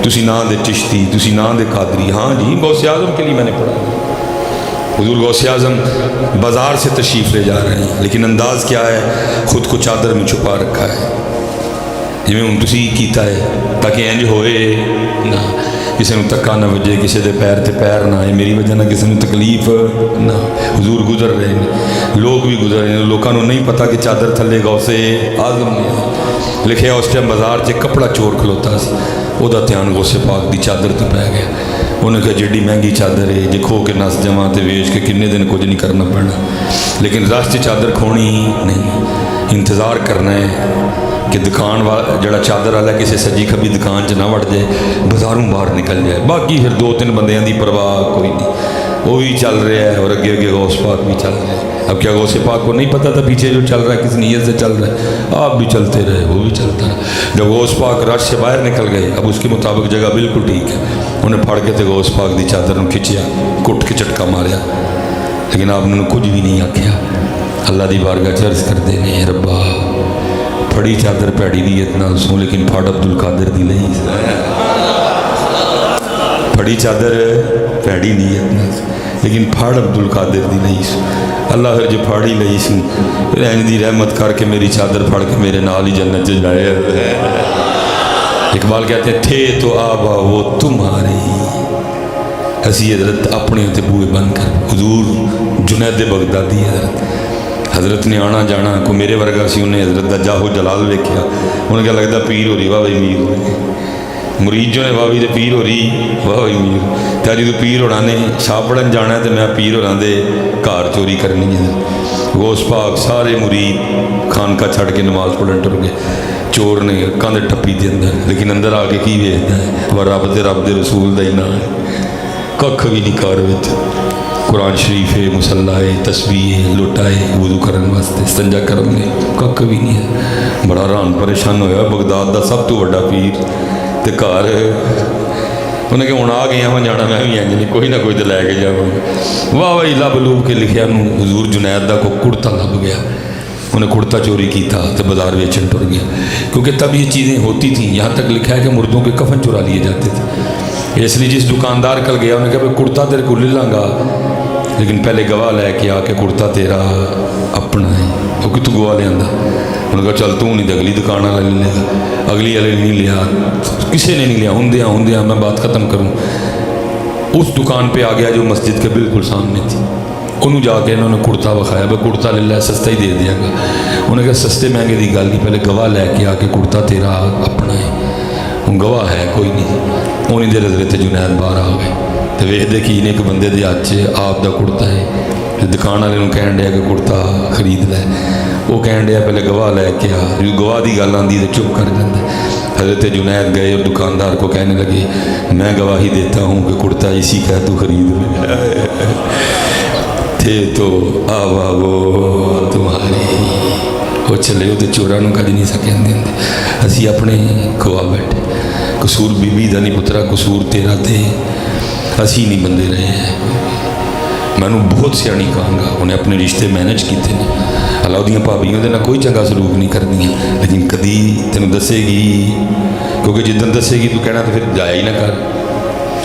تسی نہ دے چشتی، تسی نہ دے قادری۔ ہاں جی، غوث اعظم کے لیے میں نے پڑھا، حضور غوث اعظم بازار سے تشریف لے جا رہے ہیں، لیکن انداز کیا ہے، خود کو چادر میں چھپا رکھا ہے، جی ہوں تسی کیتا ہے تاکہ انج ہوئے نہ کسی نے تکا نہ وجے، کسی دے پیر تے پیر نہ آئے، میری وجہ نہ کسی نے تکلیف نہ۔ حضور گزر رہے ہیں، لوگ بھی گزر رہے ہیں، لوگوں کو نہیں پتا کہ چادر تھلے غوث اعظم نے لکھیا۔ اس ٹائم بازار سے کپڑا چور کھلوتا سی، وہ دھیان غوث پاک دی چادر تے پی گیا۔ انہیں کہا جیڑی مہنگی چادر ہے جی کھو کے نس جمع تے ویچ کے کنے دن کچھ نہیں کرنا پڑنا، لیکن راستے چادر کھونی ہی نہیں، انتظار کرنا ہے کہ دکان جڑا چادر والا کسی سجی کبھی دکان چ نہ وڑ جائے، بازاروں باہر نکل جائے، باقی پھر 2-3 بندیاں دی پرواہ کوئی نہیں۔ वो भी चल रहा है और अगे अगे गौस पाक भी चल रहा है। अब क्या गौसे पाक को नहीं पता था पीछे जो चल रहा है किस नीयत से चल रहा है, आप भी चलते रहे, वो भी चलता रहा। जब गौस पाक रश से बाहर निकल गए, अब उसके मुताबिक जगह बिल्कुल ठीक है, उन्हें फड़ के तो गौस पाक की चादर में खिंचिया, कुट के झटका मारिया, लेकिन आपने कुछ भी नहीं आख्या। अल्लाह की बारगाह चर्ज करते हैं, रब्बा फड़ी चादर भैड़ी नीयत नाल सो, लेकिन फड़ अब्दुल कादिर दी नहीं, फड़ी चादर भैड़ी नीयत नाल लेकिन फड़ अब्दुल कादिर दी नहीं सो। अल्लाह फिर जो फाड़ी लई सी, फिर इंज दी रहमत करके मेरी चादर फड़ के मेरे नाल ही जन्नत च जाए। इकबाल कहते हैं थे तो आबा वो तुम्हारे, असी हजरत अपने ते बूए बंद कर। हुजूर जुनैद बगदादी हजरत ने आना जाना, को मेरे वर्गा सी, उन्हें हजरत का जाहो जलाल वेख्या, उन्हें क्या लगता पीर हो रही वाह भाई मीर हो रही, मुरीद जो ने वाह भी तो पीर हो रही वाह भाई मीर। तो जो पीर होना ने शाह पढ़न जाना तो मैं पीर होना दे घर चोरी करनी है। गौस पाक सारे मुरीद खानका छड़ के नमाज पढ़न टुर गए, चोर ने कंध टप्पी के अंदर, लेकिन अंदर आके की वेखता है वह रब दे रसूल का ही ना है, कख भी नहीं कार विच। कुरान शरीफ है, मुसल्ला है, तस्बीह है, लोटा है वुजू करने वास्ते, संजा करने कख भी नहीं है। बड़ा हैरान परेशान होया, बगदाद का सब तो बड़ा पीर ते घर, उन्हें कि हूँ आ गया मैं जाना, मैं भी इंज नहीं कोई ना कोई तो लैके जाऊँगा। वाह भाई लब लूब के लिखिया हजूर जुनैद का कोई कुर्ता लभ गया, उन्हें कुर्ता चोरी किया तो बाजार बेचन टुर गया, क्योंकि तब ये चीज़ें होती थी। यहाँ तक लिखा है कि मुर्दों के कफन चुरा लिए जाते थे। इसलिए जिस दुकानदार कल गया उन्हें कहा भाई कुर्ता तेरे को ले लाँगा, लेकिन पहले गवाह लैके आके कुर्ता तेरा अपना है, वो कि तू गवाह लिया। उन्होंने कहा चल तू नहीं तो अगली दुकान वाला ले लिया, अगली वाले नहीं लिया, किसी ने नहीं लिया। होंदिया मैं बात ख़त्म करूँ, उस दुकान पे आ गया जो मस्जिद के बिल्कुल सामने थी, उन्होंने जाके इन्होंने कुर्ता विखाया, भाई कुर्ता ले लिया सस्ता ही दे दियागा। उन्हें कहा सस्ते महंगे की गल नहीं, पहले गवाह लैके आके कुर्ता तेरा अपना है, हूँ गवाह है कोई नहीं। उन्हीं देर हजरत जुनैद बाहर आ गए तो वेखते कि एक बंदे के हाथ च आप का कुर्ता है, दुकान वाले कह दिया कि कुर्ता खरीद लै, वो कह दिया पहले गवाह लैके आ, जो गवाह की गल आती तो चुप कर जाता। हजरत जुनैद गए और दुकानदार को कहने लगे मैं गवाही देता हूँ कि कुर्ता इसी का तू खरीद ले, थे तो आवा वो तुम्हारे, वो चले वो तो चोरों को कद नहीं सकें देंगे, असी अपने खुआ बैठे। कसूर बीबी का नहीं पुत्रा, कसूर तेरा थे, असी नहीं बंदे रहे हैं। मैं बहुत सियाणी कहूँगा, उन्हें अपने रिश्ते मैनेज किए हैं। अल्लाह दी भाभियों के कोई चंगा सलूक नहीं करती, लेकिन कदी तेन दसेगी, क्योंकि जिदन दसेगी तू कहना तो फिर जाया ही ना कर।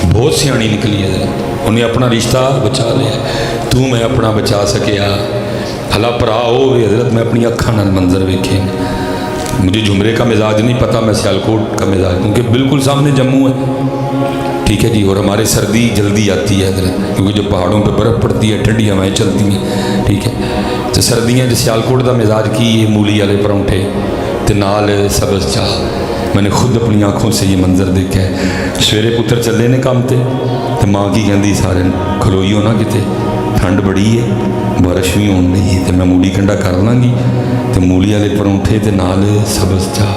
बहुत सियाणी निकली है, उन्हें अपना रिश्ता बचा लिया, तू मैं अपना बचा सकिया। हला भरा हो हजरत मैं अपनी अखा नाल मंजर वेखे, मुझे झुमरे का मिजाज नहीं पता, मैं सियालकोट का मिजाज, क्योंकि बिल्कुल सामने जम्मू है, ठीक है जी। और हमारे सर्दी जल्दी आती है हजरत, क्योंकि जब पहाड़ों पे बर्फ़ पड़ती है ठंडी हवाएं चलती हैं, ठीक है। तो सर्दियाँ जो सियालकोट का मिजाज की ये मूली वाले परौंठे तो नाल सब्ज़ चाह, मैंने खुद अपनी आँखों से ये मंजर देखा है। सवेरे पुत्र चले ने काम ते तो माँ की कहती सारे खलोई हो ना किते, ठंड बड़ी है बारिश भी होने नहीं है, तो मैं मूली कंडा कर लाँगी, तो मूली वाले परौंठे तो नाल सब्ज़ चाह।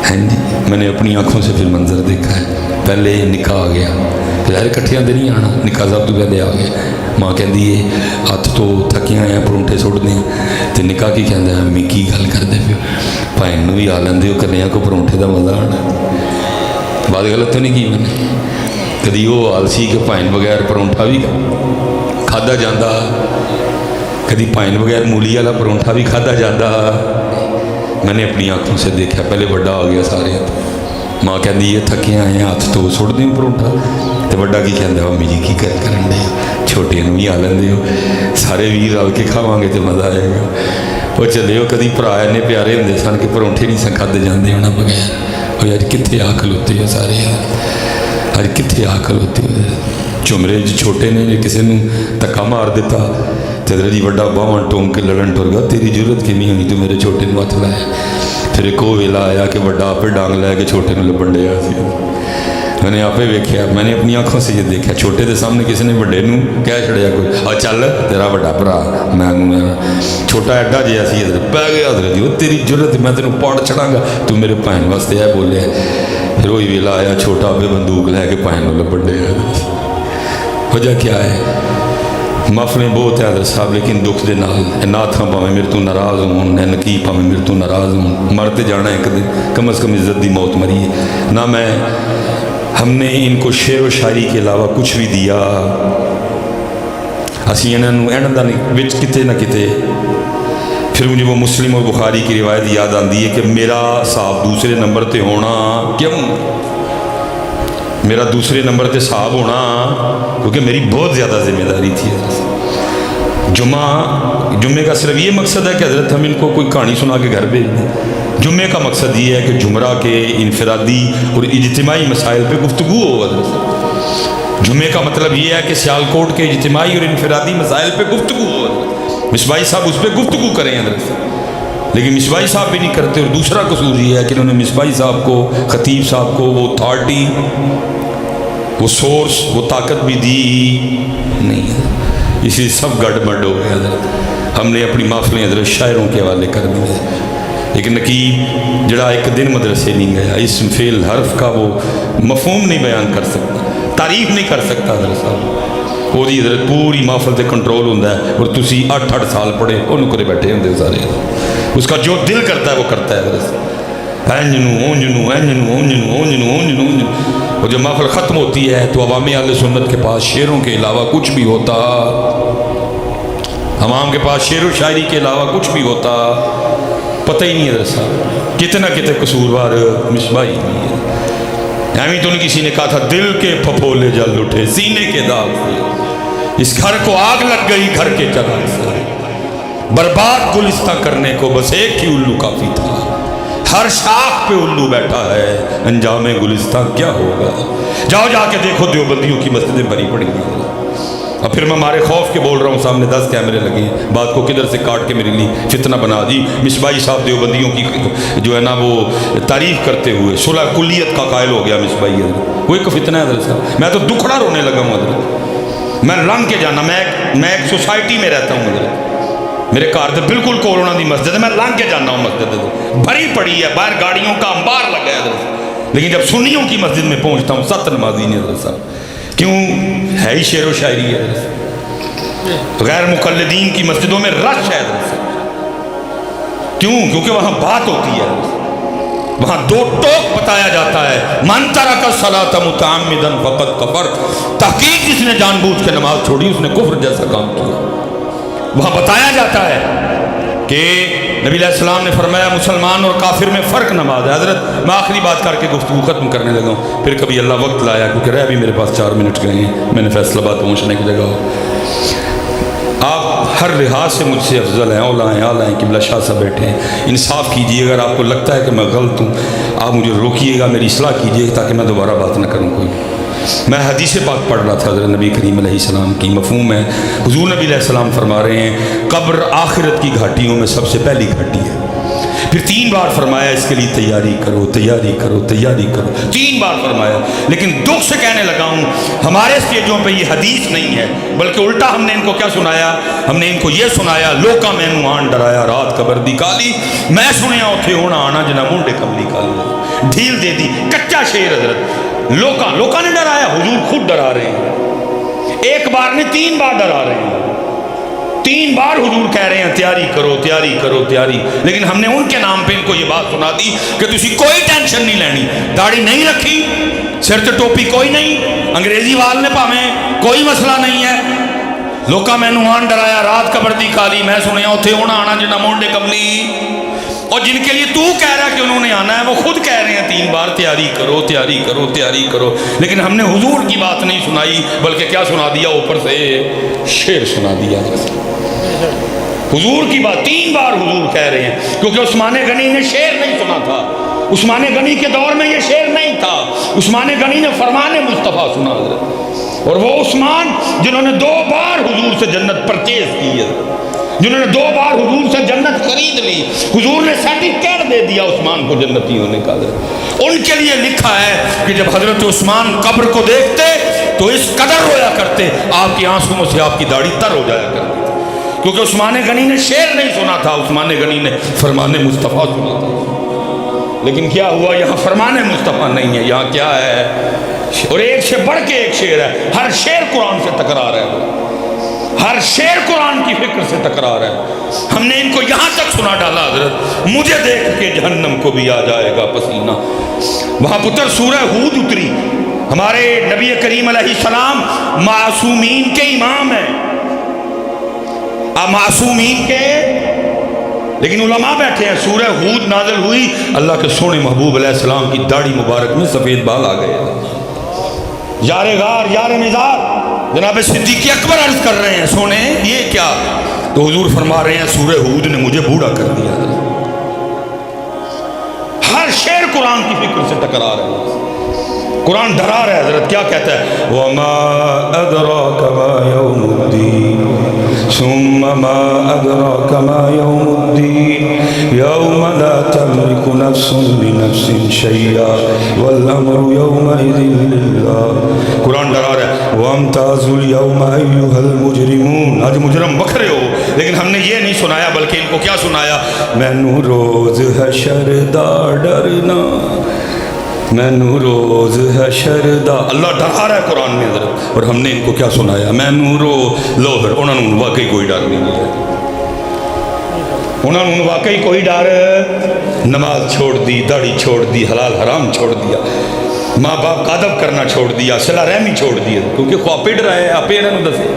हाँ जी, मैंने अपनी आँखों से फिर मंजर देखा है। पहले निका आ गया, यार कट्ठिया तो नहीं आना, निका साहब तो पहले आ गया। माँ कहती है हथ तो थकिया आया परौंठे सुटते हैं, तो निका की कहता है मैं की गल करते पे भैन भी आ लेंदे हो, कन्या को परौंठे का मज़ा आना। बात गलत तो नहीं की मैंने, कभी वो आलसी कि भैन बगैर परौंठा भी खादा जाता, कभी भैन बगैर मूली वाला परौंठा भी खादा जाता। मैंने अपनी आँखों से देखा, पहले बड़ा आ गया सारे, माँ कहती ये थके आए हथ तो सुट दें परौंठा, तो बड़ा की कहता मम्मी जी की करन दे, छोटे भी आ लेंदे हो, सारे वीर रल के खावांगे तो मज़ा आएगा। वो चले हो कभी भरा इन्ने प्यारे होंगे सन कि परौंठे नहीं सन खादे जाते होना बगैर। और अज कितने आ खलोते हो सारे, अज कितने आ खलोते हो। झुमरे छोटे ने जो किसी ने धक्का मार दिता तो जी बड़ा बाहवां टोंक के लड़न टुर गया, तेरी जरूरत कि नहीं हुई तू मेरे छोटे ने हथ लाया। फिर एक वो वेला आया कि बड़ा आपे डांग लैके छोटे ने लभन दिया। मैंने आपे वेख्या, मैंने अपनी आँखों से ये देखा, छोटे के सामने किसी ने बड़े नूं कह छड़िया कोई आ चल तेरा बड़ा भरा, मैं छोटा एडा जिहा सी पै गया उधर जी, वो तेरी जरूरत मैं तेन पड़ चढ़ांगा, तू मेरे भैन वास्ते है बोलिया। फिर वही वेला आया छोटा आपे बंदूक लैके भैन नूं लभन दिया। وجہ کیا ہے؟ محفلیں بہت ہیں حضرت صاحب، لیکن دکھ دے نال ناتھاں پاویں میرے تو ناراض ہون، نقیب پاویں میرے تو ناراض ہون، مرتے جانا ہے ایک دن، کم از کم عزت دی موت مری ہے نہ۔ ہم نے ان کو شعر و شاعری کے علاوہ کچھ بھی دیا، اسی انہوں دا وچ کتے نہ کتے۔ پھر مجھے وہ مسلم اور بخاری کی روایت یاد آتی ہے کہ میرا صاحب دوسرے نمبر تے ہونا، کیوں میرا دوسرے نمبر تے صاحب ہونا؟ کیونکہ میری بہت زیادہ ذمہ داری تھی۔ جمعے کا صرف یہ مقصد ہے کہ حضرت ہم ان کو کوئی کہانی سنا کے گھر بھیج دیں۔ جمعے کا مقصد یہ ہے کہ جمعہ کے انفرادی اور اجتماعی مسائل پہ گفتگو ہو۔ حضرت جمعے کا مطلب یہ ہے کہ سیالکوٹ کے اجتماعی اور انفرادی مسائل پہ گفتگو ہو۔ مصباحی صاحب اس پہ گفتگو کریں حضرت، لیکن مصباحی صاحب بھی نہیں کرتے۔ اور دوسرا قصور یہ ہے کہ انہوں نے مصباحی صاحب کو، خطیب صاحب کو وہ اتھارٹی، وہ سورس، وہ طاقت بھی دی نہیں ہے، اس لیے سب گڑ بڑ ہو گیا حضرت۔ ہم نے اپنی محفلیں حضرت شاعروں کے حوالے کر دی۔ ایک نقیب جڑا ایک دن مدرسے نہیں گیا، اسم فعل حرف کا وہ مفہوم نہیں بیان کر سکتا، تعریف نہیں کر سکتا حضرت صاحب، وہ دی حضرت پوری محفل تے کنٹرول ہوتا ہے۔ اور تسی 8 سال پڑھے وہ نکرے بیٹھے ہوتے سارے، اس کا جو دل کرتا ہے وہ کرتا ہے حضرت، اور جب محفل ختم ہوتی ہے تو عوام اہل سنت کے پاس شعروں کے علاوہ کچھ بھی ہوتا، عوام کے پاس شعر و شاعری کے علاوہ کچھ بھی ہوتا پتہ ہی نہیں ہے حضرت صاحب۔ کتنا کتنے قصوروار مصباحی بھی ہے۔ ایویں تو نہیں کسی نے کہا تھا دل کے پھپھولے جل اٹھے سینے کے داغ سے، اس گھر کو آگ لگ گئی گھر کے چراغ سے، برباد گلستہ کرنے کو بس ایک ہی الو کافی تھا، ہر شاخ پہ الو بیٹھا ہے انجام گلستہ کیا ہوگا۔ جاؤ جا کے دیکھو دیوبندیوں کی مسجدیں بھری پڑی ہوئی ہیں۔ اب پھر میں مارے خوف کے بول رہا ہوں، سامنے 10 کیمرے لگے ہیں، بات کو کدھر سے کاٹ کے میرے لیے فتنہ بنا دی۔ مصباحی صاحب دیوبندیوں کی جو ہے نا وہ تعریف کرتے ہوئے صلح کلیت کا قائل ہو گیا مصباحی حضرت، وہ ایک فتنہ ہے حضرت صاحب۔ میں تو دکھڑا رونے لگا ہوں حضرت، میں لنگ کے جانا، میں ایک سوسائٹی میں رہتا ہوں حضرت، میرے گھر سے بالکل کورونا دی مسجد ہے، میں لنگ کے جانا ہوں مسجد، بھری پڑی ہے، باہر گاڑیوں کا انبار لگا ہے حضرت، لیکن جب سنیوں کی مسجد میں پہنچتا ہوں 7 نمازی نہیں حضرت صاحب، کیوں ہے ہی شعر و شاعری ہے حضرت۔ غیر مقلدین کی مسجدوں میں رش ہے حضرت صاحب، کیوں؟ کیونکہ وہاں بات ہوتی ہے، وہاں دو ٹوک بتایا جاتا ہے، من ترک الصلاۃ متعمدا فقد کفر، تحقیق جس نے جان بوجھ کے نماز چھوڑی اس نے کفر جیسا کام کیا۔ وہاں بتایا جاتا ہے کہ نبی علیہ السلام نے فرمایا مسلمان اور کافر میں فرق نماز ہے۔ حضرت میں آخری بات کر کے گفتگو ختم کرنے لگا ہوں، پھر کبھی اللہ وقت لایا کیونکہ رہ بھی میرے پاس 4 منٹ گئے ہیں، میں نے فیصل آباد پہنچنے کی جگہ ہو۔ آپ ہر لحاظ سے مجھ سے افضل ہیں، اولا ہیں، اعلیٰ ہیں، قبلہ شاہ صاحب بیٹھے ہیں، انصاف کیجیے، اگر آپ کو لگتا ہے کہ میں غلط ہوں آپ مجھے روکیے گا، میری اصلاح کیجیے تاکہ میں دوبارہ بات نہ کروں کوئی۔ میں حدیث پاک پڑھ رہا تھا حضرت نبی کریم علیہ السلام کی، مفہوم ہے حضور نبی علیہ السلام فرما رہے ہیں قبر آخرت کی گھاٹیوں میں سب سے پہلی گھاٹی ہے۔ پھر 3 بار فرمایا اس کے لیے تیاری کرو تیاری کرو تیاری کرو، 3 بار فرمایا، لیکن دکھ سے کہنے لگا ہوں ہمارے اسٹیجوں پہ یہ حدیث نہیں ہے، بلکہ الٹا ہم نے ان کو کیا سنایا؟ ہم نے ان کو یہ سنایا لوکا مینو آن ڈرایا رات قبر دی کالی، میں سنیا اتھے ہونا آنا جنا منڈے کملی کالی، ڈھیل دے دی، کچا شعر حضرت۔ لوکا نے ڈرایا، حضور خود ڈرا رہے ہیں، ایک بار نے 3 بار ڈرا رہے ہیں، 3 بار حضور کہہ رہے ہیں تیاری کرو تیاری کرو تیاری، لیکن ہم نے ان کے نام پہ ان کو یہ بات سنا دی کہ تسی کوئی ٹینشن نہیں لینی، داڑھی نہیں رکھی، سر تے ٹوپی کوئی نہیں، انگریزی وال نے پاویں کوئی مسئلہ نہیں ہے، لوکا مینو آن ڈرایا رات قبر دی کالی، میں سنیا اتھے ہونا آنا جنا مونڈے کملی۔ اور جن کے لیے تو کہہ رہا کہ انہوں نے آنا ہے وہ خود کہہ رہے ہیں 3 بار تیاری کرو تیاری کرو تیاری کرو، لیکن ہم نے حضور کی بات نہیں سنائی بلکہ کیا سنا دیا؟ اوپر سے شعر سنا دیا۔ حضور کی بات 3 بار حضور کہہ رہے ہیں، کیونکہ عثمان غنی نے شعر نہیں سنا تھا، عثمان غنی کے دور میں یہ شعر نہیں تھا، عثمان غنی نے فرمان مصطفیٰ سنا حضرت، اور وہ عثمان جنہوں نے 2 بار حضور سے جنت پرچیز کی ہے، جنہوں نے 2 بار حضور سے جنت خرید لی، حضور نے سرٹیفکیٹ دے دیا عثمان کو جنتی ہونے کا۔ ان کے لیے لکھا ہے کہ جب حضرت عثمان قبر کو دیکھتے تو اس قدر رویا کرتے آپ کی آنسوؤں سے آپ کی داڑھی تر ہو جایا کرتی تھی، کیونکہ عثمان غنی نے شعر نہیں سنا تھا، عثمان غنی نے فرمان مصطفیٰ سنا تھا۔ لیکن کیا ہوا؟ یہاں فرمان مصطفیٰ نہیں ہے، یہاں کیا ہے؟ اور ایک سے بڑھ کے ایک شعر ہے، ہر شعر قرآن سے ٹکرا رہا ہے، ہر شعر قرآن کی فکر سے ٹکرا رہا ہے۔ ہم نے ان کو یہاں تک سنا ڈالا حضرت، مجھے دیکھ کے جہنم کو بھی آ جائے گا پسینہ۔ وہاں پتر سورہ ہود اتری، ہمارے نبی کریم علیہ السلام معصومین کے امام ہیں، معصومین کے، لیکن علماء بیٹھے ہیں۔ سورہ ہود نازل ہوئی، اللہ کے سونے محبوب علیہ السلام کی داڑھی مبارک میں سفید بال آ گئے، یار غار یار مزار جناب صدیق اکبر عرض کر رہے ہیں سونے یہ کیا؟ تو حضور فرما رہے ہیں سورہ ہود نے مجھے بوڑھا کر دیا۔ ہر شعر قرآن کی فکر سے ٹکرا رہا ہے، قرآن ڈرا رہا ہے حضرت، کیا کہتا ہے؟ وَمَا أَدْرَاكَ مَا يَوْمُ الدِّينِ ثُمَّ مَا أَدْرَاكَ مَا يَوْمُ الدِّينِ يَوْمَ لَا تَمْلِكُ نَفْسٌ لِنَفْسٍ شَيْئًا وَالْأَمْرُ يَوْمَئِذٍ لِلَّهِ۔ قرآن ڈرا رہا ہے وَامْتَازُوا الْيَوْمَ أَيُّهَا الْمُجْرِمُونَ، آج مجرم بکھرے ہو، لیکن ہم نے یہ نہیں سنایا بلکہ ان کو کیا سنایا؟ مینوں روز حشر دا ڈرنا، مینوں روز حشر دا، اللہ ڈرا رہا ہے قرآن میں حضرت، اور ہم نے ان کو کیا سنایا؟ مینوں رو لو، پھر انہوں نے واقعی کوئی ڈر نہیں لیا، انہوں نے واقعی کوئی ڈر، نماز چھوڑ دی، داڑھی چھوڑ دی، حلال حرام چھوڑ دیا، ماں باپ کا ادب کرنا چھوڑ دیا، صلہ رحمی چھوڑ دی، کیونکہ خواہ پڑ رہا ہے آپ انہوں نے دسے۔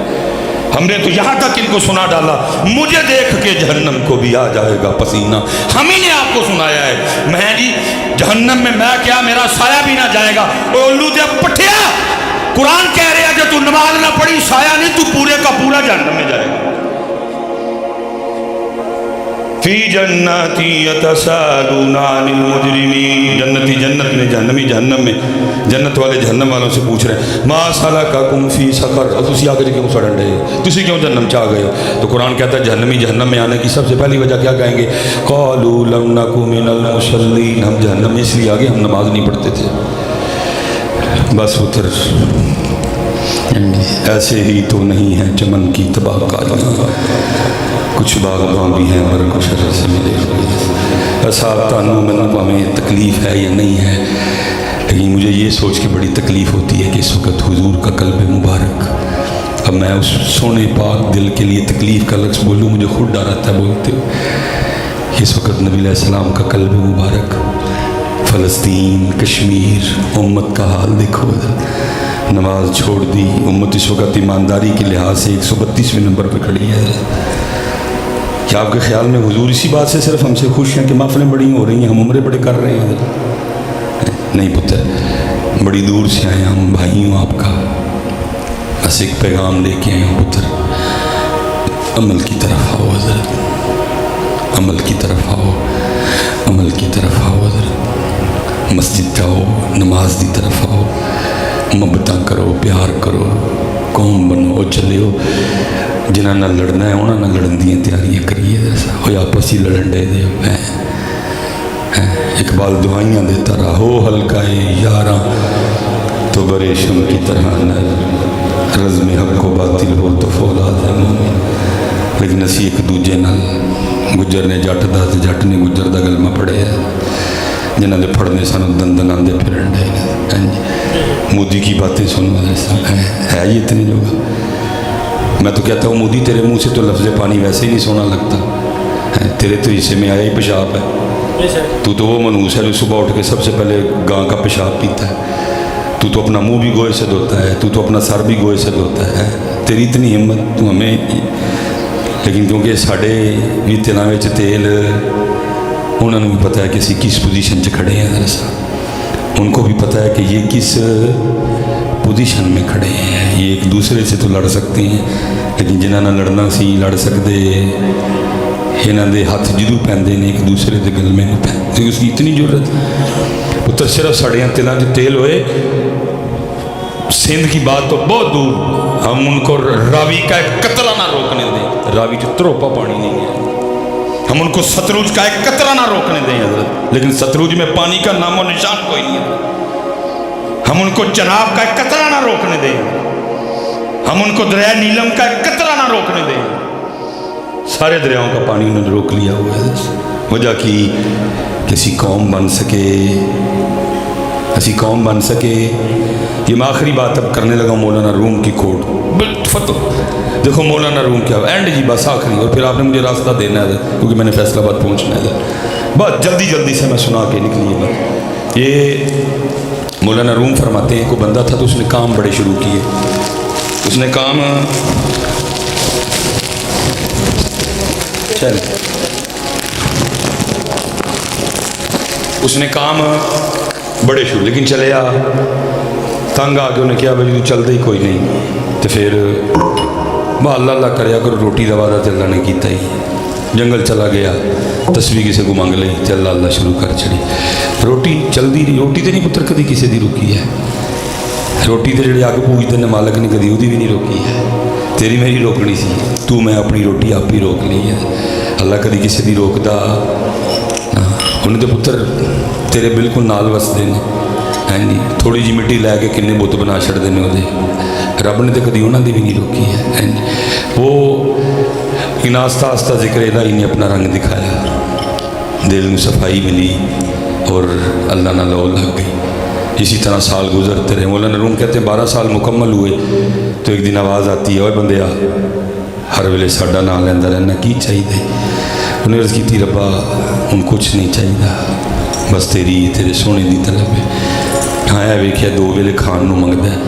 ہم نے تو یہاں تک ان کو سنا ڈالا مجھے دیکھ کے جہنم کو بھی آ جائے گا پسینہ، ہم ہی نے آپ کو سنایا ہے۔ میں جی جہنم میں میں کیا میرا سایہ بھی نہ جائے گا، او الو دے پٹھیا، قرآن کہہ رہے ہیں کہ تو نماز نہ پڑھی سایہ نہیں، تو پورے کا پورا جہنم میں جائے گا۔ فی جنتی یتساءلون عن المجرمین، جنتی جنت میں، جہنمی جہنم میں، جنت والے جہنم والوں سے پوچھ رہے ہیں ما سلککم فی سقر، تسی آگے کیوں سڑن رہے ہو، تسی کیوں جہنم چاہ گئے ہو؟ تو قرآن کہتا ہے جہنمی جہنم میں آنے کی سب سے پہلی وجہ کیا کہیں گے؟ قالوا لم نک من المصلین، ہم جہنم میں اس لیے آگے ہم نماز نہیں پڑھتے تھے۔ بس اتر ایسے ہی تو نہیں ہے چمن کی تباہ کاریاں، کچھ باغباں بھی ہیں اور کچھ شر سے ملے ہوئے۔ ایسا تانوں میں ہمیں تکلیف ہے یا نہیں ہے، لیکن مجھے یہ سوچ کے بڑی تکلیف ہوتی ہے کہ اس وقت حضور کا قلب مبارک، اب میں اس سونے پاک دل کے لیے تکلیف کا لفظ بولوں مجھے خود ڈر آتا ہے بولتے ہوئے۔ اس وقت نبی علیہ السلام کا قلب مبارک، فلسطین، کشمیر، امت کا حال دیکھو، نماز چھوڑ دی امت، اس وقت ایمانداری کے لحاظ سے 132ویں نمبر پہ کھڑی ہے۔ کیا آپ کے خیال میں حضور اسی بات سے صرف ہم سے خوش ہیں کہ محفلیں بڑی ہو رہی ہیں، ہم عمرے بڑے کر رہے ہیں؟ نہیں پتر، بڑی دور سے آئے ہم، بھائی ہوں آپ کا، بس ایک پیغام لے کے آئے ہوں پتر، عمل کی طرف آؤ حضرت، عمل کی طرف آؤ، عمل کی طرف آؤ حضرت، مسجد جاؤ، نماز دی طرف آؤ، محبتاں کرو، پیار کرو، قوم بنو، چلے ہو جنہاں نہ لڑنا ہے انہاں نہ لڑن دیاں تیاریاں کریے، ہوئے آپس ہی لڑن دے دے۔ اقبال دعائیاں دیتا رہا، ہو ہلکا یاراں تو بریشم کی طرح نہ، رزم حق و باطل ہو تو فولاد ہے مومن، لیکن اسی ایک دوجے نال، گجر نے جٹ دا تے جٹ نے گجر دا گلمہ پڑے ہے، جنہاں دے پڑھنے سانو دندن آندے پھرن دے، مودی کی باتیں سنو ہے یہ اتنے جوگا؟ میں تو کہتا ہوں مودی تیرے منہ سے تو لفظ پانی ویسے ہی نہیں سونا لگتا، تیرے تو حصے میں آیا ہی پیشاب ہے، تو وہ منوس ہے جو صبح اٹھ کے سب سے پہلے گاں کا پیشاب پیتا ہے، تو اپنا منہ بھی گوئے سے دھوتا ہے، تو اپنا سر بھی گوئے سے دھوتا ہے، تیری اتنی ہمت تو ہمیں، لیکن کیونکہ ساڑھے بھی تناوے چ تیل، انہوں نے بھی پتہ ہے کہ اسی کس پوزیشن چ کھڑے ہیں، دراصل ان کو بھی پتہ ہے کہ یہ کس پوزیشن میں کھڑے ہیں، یہ ایک دوسرے سے تو لڑ سکتے ہیں لیکن جنہاں نہ لڑنا سی لڑ سکتے، انہاں دے ہاتھ جدو پہندے نے ایک دوسرے دے گلمے میں پہندے، اس کی اتنی ضرورت پتر صرف ساڑیاں تیلاں جو تیل ہوئے، سندھ کی بات تو بہت دور، ہم ان کو راوی کا ایک قطرہ نہ روکنے دیں، راوی جو تروپا پانی نہیں ہے، ہم ان کو ستلج کا ایک قطرہ نہ روکنے دیں حضرت، لیکن ستلج میں پانی کا نام و نشان کوئی نہیں ہے، ہم ان کو چناب کا ایک قطرہ نہ روکنے دیں، ہم ان کو دریا نیلم کا ایک قطرہ نہ روکنے دیں، سارے دریاؤں کا پانی انہوں نے روک لیا ہوا ہے، وجہ کی کسی قوم بن سکے، असी कौम बन सके। ये मैं आखिरी बात अब करने लगा मौलाना रूम की कोट फतह। देखो मौलाना रूम क्या एंड जी बस आखिरी, और फिर आपने मुझे रास्ता देना है क्योंकि मैंने फैसलाबाद पहुँचना है। बस जल्दी जल्दी से मैं सुना के निकलिए। बस ये मौलाना रूम फरमाते हैं, कोई बंदा था तो उसने काम बड़े शुरू किए। उसने काम चल उसने काम बड़े शुरू, लेकिन चले आ तंग आके उन्हें कहा भाई तू चलता ही कोई नहीं। तो फिर बा अल्लाह अल्लाह करया करो, रोटी का वादा तो अल्लाह ने किया ही। जंगल चला गया, तस्वीर किसी को मंग ली, तो अल्लाह अल्लाह शुरू कर छड़ी। रोटी चलती रही। रोटी तो नहीं पुत्र कभी किसी की रुकी है। रोटी तो ਜਿਹੜੇ ਅੱਗ ਪੂਜਦੇ ਨੇ मालक ने कभी ਉਹਦੀ भी नहीं रोकी है। तेरी मेरी रोकनी सी, तू मैं अपनी रोटी आप ही रोक ली है। अल्लाह कभी किसी की रोकता उन्हें तो पुत्र तेरे बिल्कुल नाल वसते हैं। हाँ जी, थोड़ी जी मिट्टी लैके किन्ने बुत बना छड़ते हैं वो। रब ने तो कभी उन्होंने भी नहीं रोकी है। हाँ जी, वो इन आस्ता आस्ता जिक्र इला ही ने अपना रंग दिखाया, दिल में सफाई मिली और अल्लाह ना लो लग गई। इसी तरह साल गुजरते रहे। मौलाना रूम कहते हैं 12 साल मुकम्मल हुए तो एक दिन आवाज़ आती है, ओए बंदिया हर वेले साडा नाम लेंदा रहना, की चाहिए? उन्हें अर्ज़ की रब्बा हूँ कुछ नहीं चाहिए, बस तेरे सोने की तलब है। आया वेख्या 2 वेले खान नूं मंगदा है,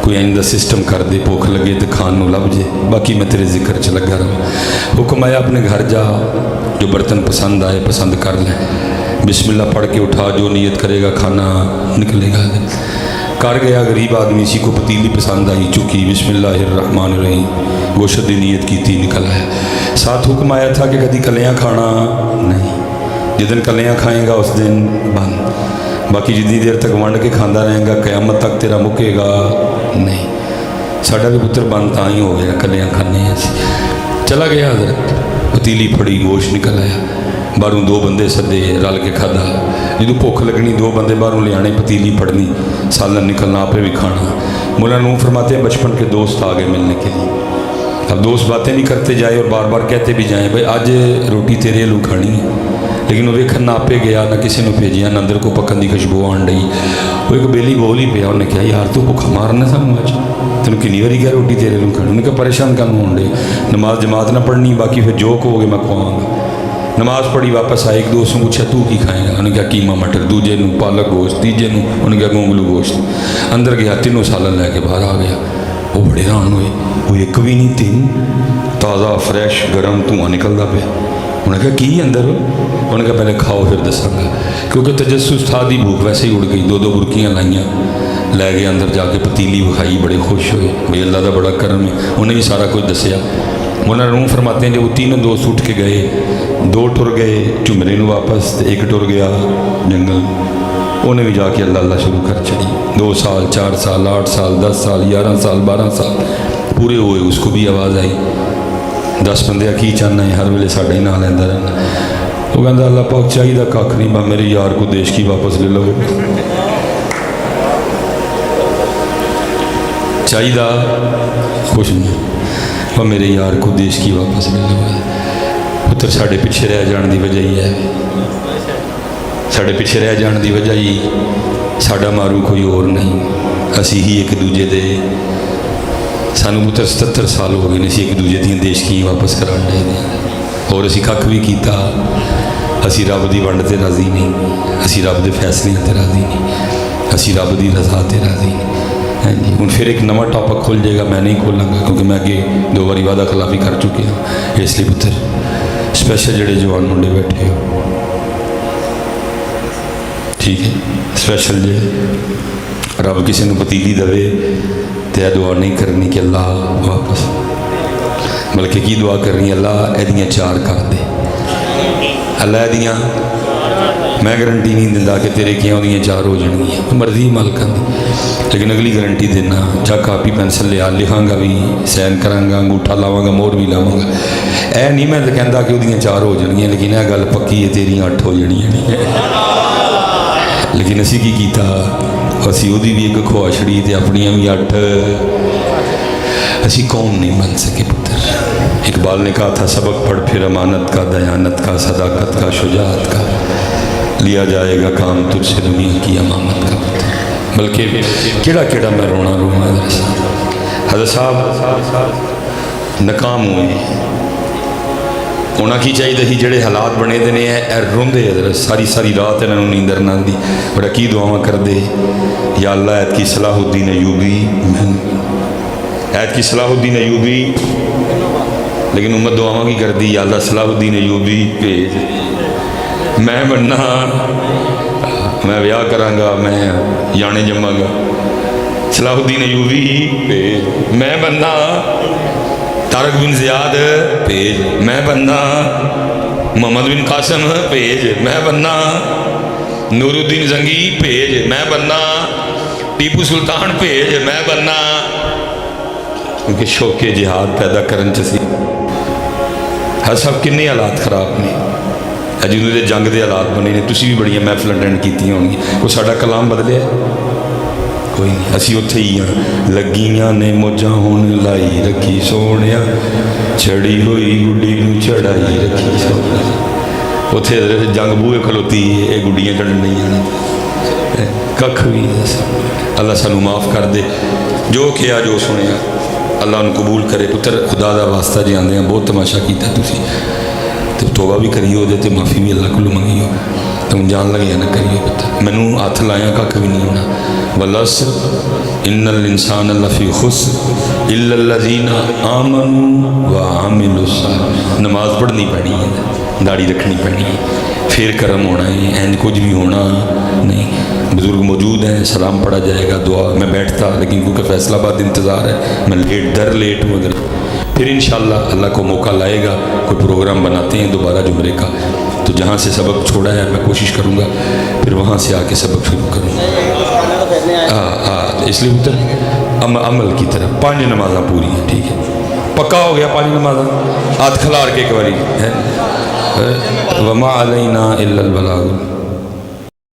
कोई इंज दा सिस्टम कर दे, भुख लगे तो खान नूं लभ जे, बाकी मैं तेरे जिक्र च लगा रहा। हुक्म आया अपने घर जा, जो बर्तन पसंद आए पसंद कर ले, बिस्मिल्लाह पढ़ के उठा, जो नीयत करेगा खाना निकलेगा। कर गया, गरीब आदमी सी को पतीली पसंद आई, चुकी बिस्मिल्लाहिर्रहमानिर्रहीम, गोश्त की नीयत की, निकल आया। साथ हुक्म आया था कि कभी कलियाँ खाना नहीं, जिस दिन कलियाँ खाएगा उस दिन बंद, बाकी जितनी देर तक वंड के खाता रहेगा क़यामत तक तेरा मुकेगा नहीं। साडा भी पुत्र बंद तां ही हो गया, कलियाँ खाने चला गया। हज़रत पतीली फड़ी, गोश्त निकल आया। बाहरों 2 बंदे सदे, रल के खादा। जो भुख लगनी 2 बंदे बाहरों ले आने, पतीली फड़नी, सालन निकलना, आपे भी खाना। मौलाना रूम फरमाते हैं बचपन के दोस्त आ गए मिलने के लिए। अब दोस्त बातें नहीं करते जाए और बार बार कहते भी जाएँ भाई आज रोटी तेरे लू खानी है, लेकिन वो वेखन ना आपे गया ना किसी ने भेजिया, ना अंदर को पकन की खुशबू आन डई। वो एक बेली बोल ही पिया, उन्हें कहा यार तू भुखा मारना सानू अज, तेन किन्नी बारी क्या रोटी तेरे लू खानी। उन्हें कहा परेशान कम होन डे, नमाज जमात ना पढ़नी, बाकी फिर जो कहोगे मैं खुआऊँगा। नमाज पढ़ी वापस आए, एक दोस्त ने पूछा तू की खाएगा? उन्हें कहा कीमा मटर, दूजे नू पालक गोश्त, तीजे नू उन्हें कहा गोंगलू गोश्त। अंदर गया, 3 सालन लैके बाहर आ गया। वो बड़े हैरान हुए, वो एक भी नहीं, 3 ताज़ा फ्रैश गर्म धुआं निकलता पे। उन्हें कहा की अंदर? उन्हें कहा पहले खाओ फिर दसांगा, क्योंकि तजस्सुस था दी भूख वैसे ही उड़ गई। 2 बुरकियाँ लाइया, लै गए अंदर जाके पतीली विखाई, बड़े खुश हुए भाई अल्लाह का बड़ा करम है। उन्हें भी सारा कुछ दसिया। मौलाना रूम फरमाते हैं जब वो 3 दोस्त उठ के गए, 2 टुर गए झुमरे में वापस, तो 1 टुर गया जंगल। उन्हें भी जाके अल्लाह अल्लाह शुरू कर चढ़ी। 2 साल 4 साल 8 साल 10 साल 11 साल 12 साल पूरे हुए, उसको भी आवाज़ आई 10 बंदे की चाहना है, हर वेले साढ़े ही ना लैंदा रहना। वो कहता अल्लाह पाक चाहिए कख नहीं, बा मेरे यार को देश की वापस ले लो, चाहिए कुछ नहीं, वह मेरे यार को देश की वापस ले लो। पुत्र साढ़े पिछे रह जाने की वजह ही है, साढ़े पिछे रह जाने की वजह ही साडा मारू कोई और नहीं, असी ही एक दूजे दे। सानू पुत्र 77 साल हो गए असी एक दूजे दी देश की वापस करा रहे और असी कख भी किया। असी रब की वंड ते राजी नहीं, असी रब के फैसलों ते राजी नहीं, असी रब की रजा ते राजी नहीं। हाँ जी, हूँ फिर एक नवा टॉपिक खुल जाएगा, मैं नहीं खोलांगा क्योंकि मैं अगे 2 बारी वादा खिलाफी कर चुके हाँ। इसलिए पुत्र स्पैशल जोड़े जवान मुंडे बैठे हो, ठीक है, स्पैशल जे रब किसी को पतीली दे तो दुआ नहीं करनी कि अल्लाह वापस, बल्कि की दुआ करनी अल्लाह एदियाँ 4 कर दे, अल्लाह एदियाँ मैं गारंटी नहीं दिंदा कि तेरे क्या उदियाँ 4 हो जाएगी, मर्जी मालकां दी, लेकिन अगली गारंटी देना जा कापी पेंसिल लिया लिखांगा भी, सैन करांगा, अंगूठा लावांगा, मोहर भी लावांगा। ऐ नहीं मैं तो कहता कि उदियाँ 4 हो जाएगी, लेकिन यह गल पक्की है तेरियां 8 हो जानियां नहीं। लेकिन असी की कीता, असी उहदी भी एक खुआ छड़ी ते अपनियां भी 8। असी कौम नहीं बन सके पुत्र। इकबाल ने कहा था सबक पढ़ फिर अमानत का, दयानत का, सदाकत का, शुजाअत का, लिया जाएगा काम तुझसे दुनिया की अमानत का। بلکہ کیڑا کیڑا میں رونا رواں حضرت صاحب ناکام ہوئے انہاں کی چاہیے ہی جڑے حالات بنے دے نے روندے حضرت ساری ساری رات انہوں نیندر نہ آندی بڑا کی دعاواں کر دے یا اللہ ایت کی صلاح الدین ایوبی ایت کی صلاح الدین ایوبی لیکن امت دعاواں کی کر دی یا اللہ صلاح الدین ایوبی بھیج میں بننا میں بیاہ کراں گا میں یانے جماں گا صلاح الدین ایوبی بھیج میں بننا طارق بن زیاد بھیج میں بننا محمد بن قاسم بھیج میں بننا نور الدین زنگی بھیج میں بننا ٹیپو سلطان بھیج میں بننا کیونکہ شوق جہاد پیدا کرن چسی ہر سب کنے حالات خراب نے جنہوں نے جنگ دے حالات بنے نے تسی بھی بڑی محفل اٹینڈ کیتی ہوں گی کوئی ساڈا کلام بدلے کوئی نہیں اسی اتھے ہی ہیں لگیاں نے موجاں ہون لائی رکھی سونیا چڑی ہوئی گڈی نو چڑھائی رکھی سونیا اتھے جنگ بوئے کھلوتی ہے گڈیاں چڑھن نہیں آنے ککھ بھی اللہ سانو معاف کر دے جو کیا جو سنیا اللہ ان قبول کرے پتر خدا دا واسطہ جی آندے ہیں بہت تماشا کیتا تسی تو توبہ بھی کریو دے تے معافی بھی اللہ کو منگیو تم جان لگے نہ کریو پتر مینوں ہاتھ لایا ککھ بھی نہیں ہونا والعصر ان الانسان لفی خسر الا الذین آمنوا وعملوا الصالحات نماز پڑھنی پڑنی ہے داڑھی رکھنی پڑنی ہے پھر کرم ہونا ہے اینج کچھ بھی ہونا نہیں بزرگ موجود ہیں سلام پڑھا جائے گا دعا میں بیٹھتا لیکن کیونکہ فیصلہ آباد انتظار ہے میں لیٹ ہوں ادھر پھر انشاءاللہ اللہ کو موقع لائے گا کوئی پروگرام بناتے ہیں دوبارہ جمعے کا تو جہاں سے سبق چھوڑا ہے میں کوشش کروں گا پھر وہاں سے آ کے سبق شروع کروں اس لیے اتر عمل کی طرف 5 نمازاں پوری ہیں ٹھیک ہے پکا ہو گیا 5 نمازاں ہاتھ کھلار کے ایک باری ہے وما علینا الا البلاغ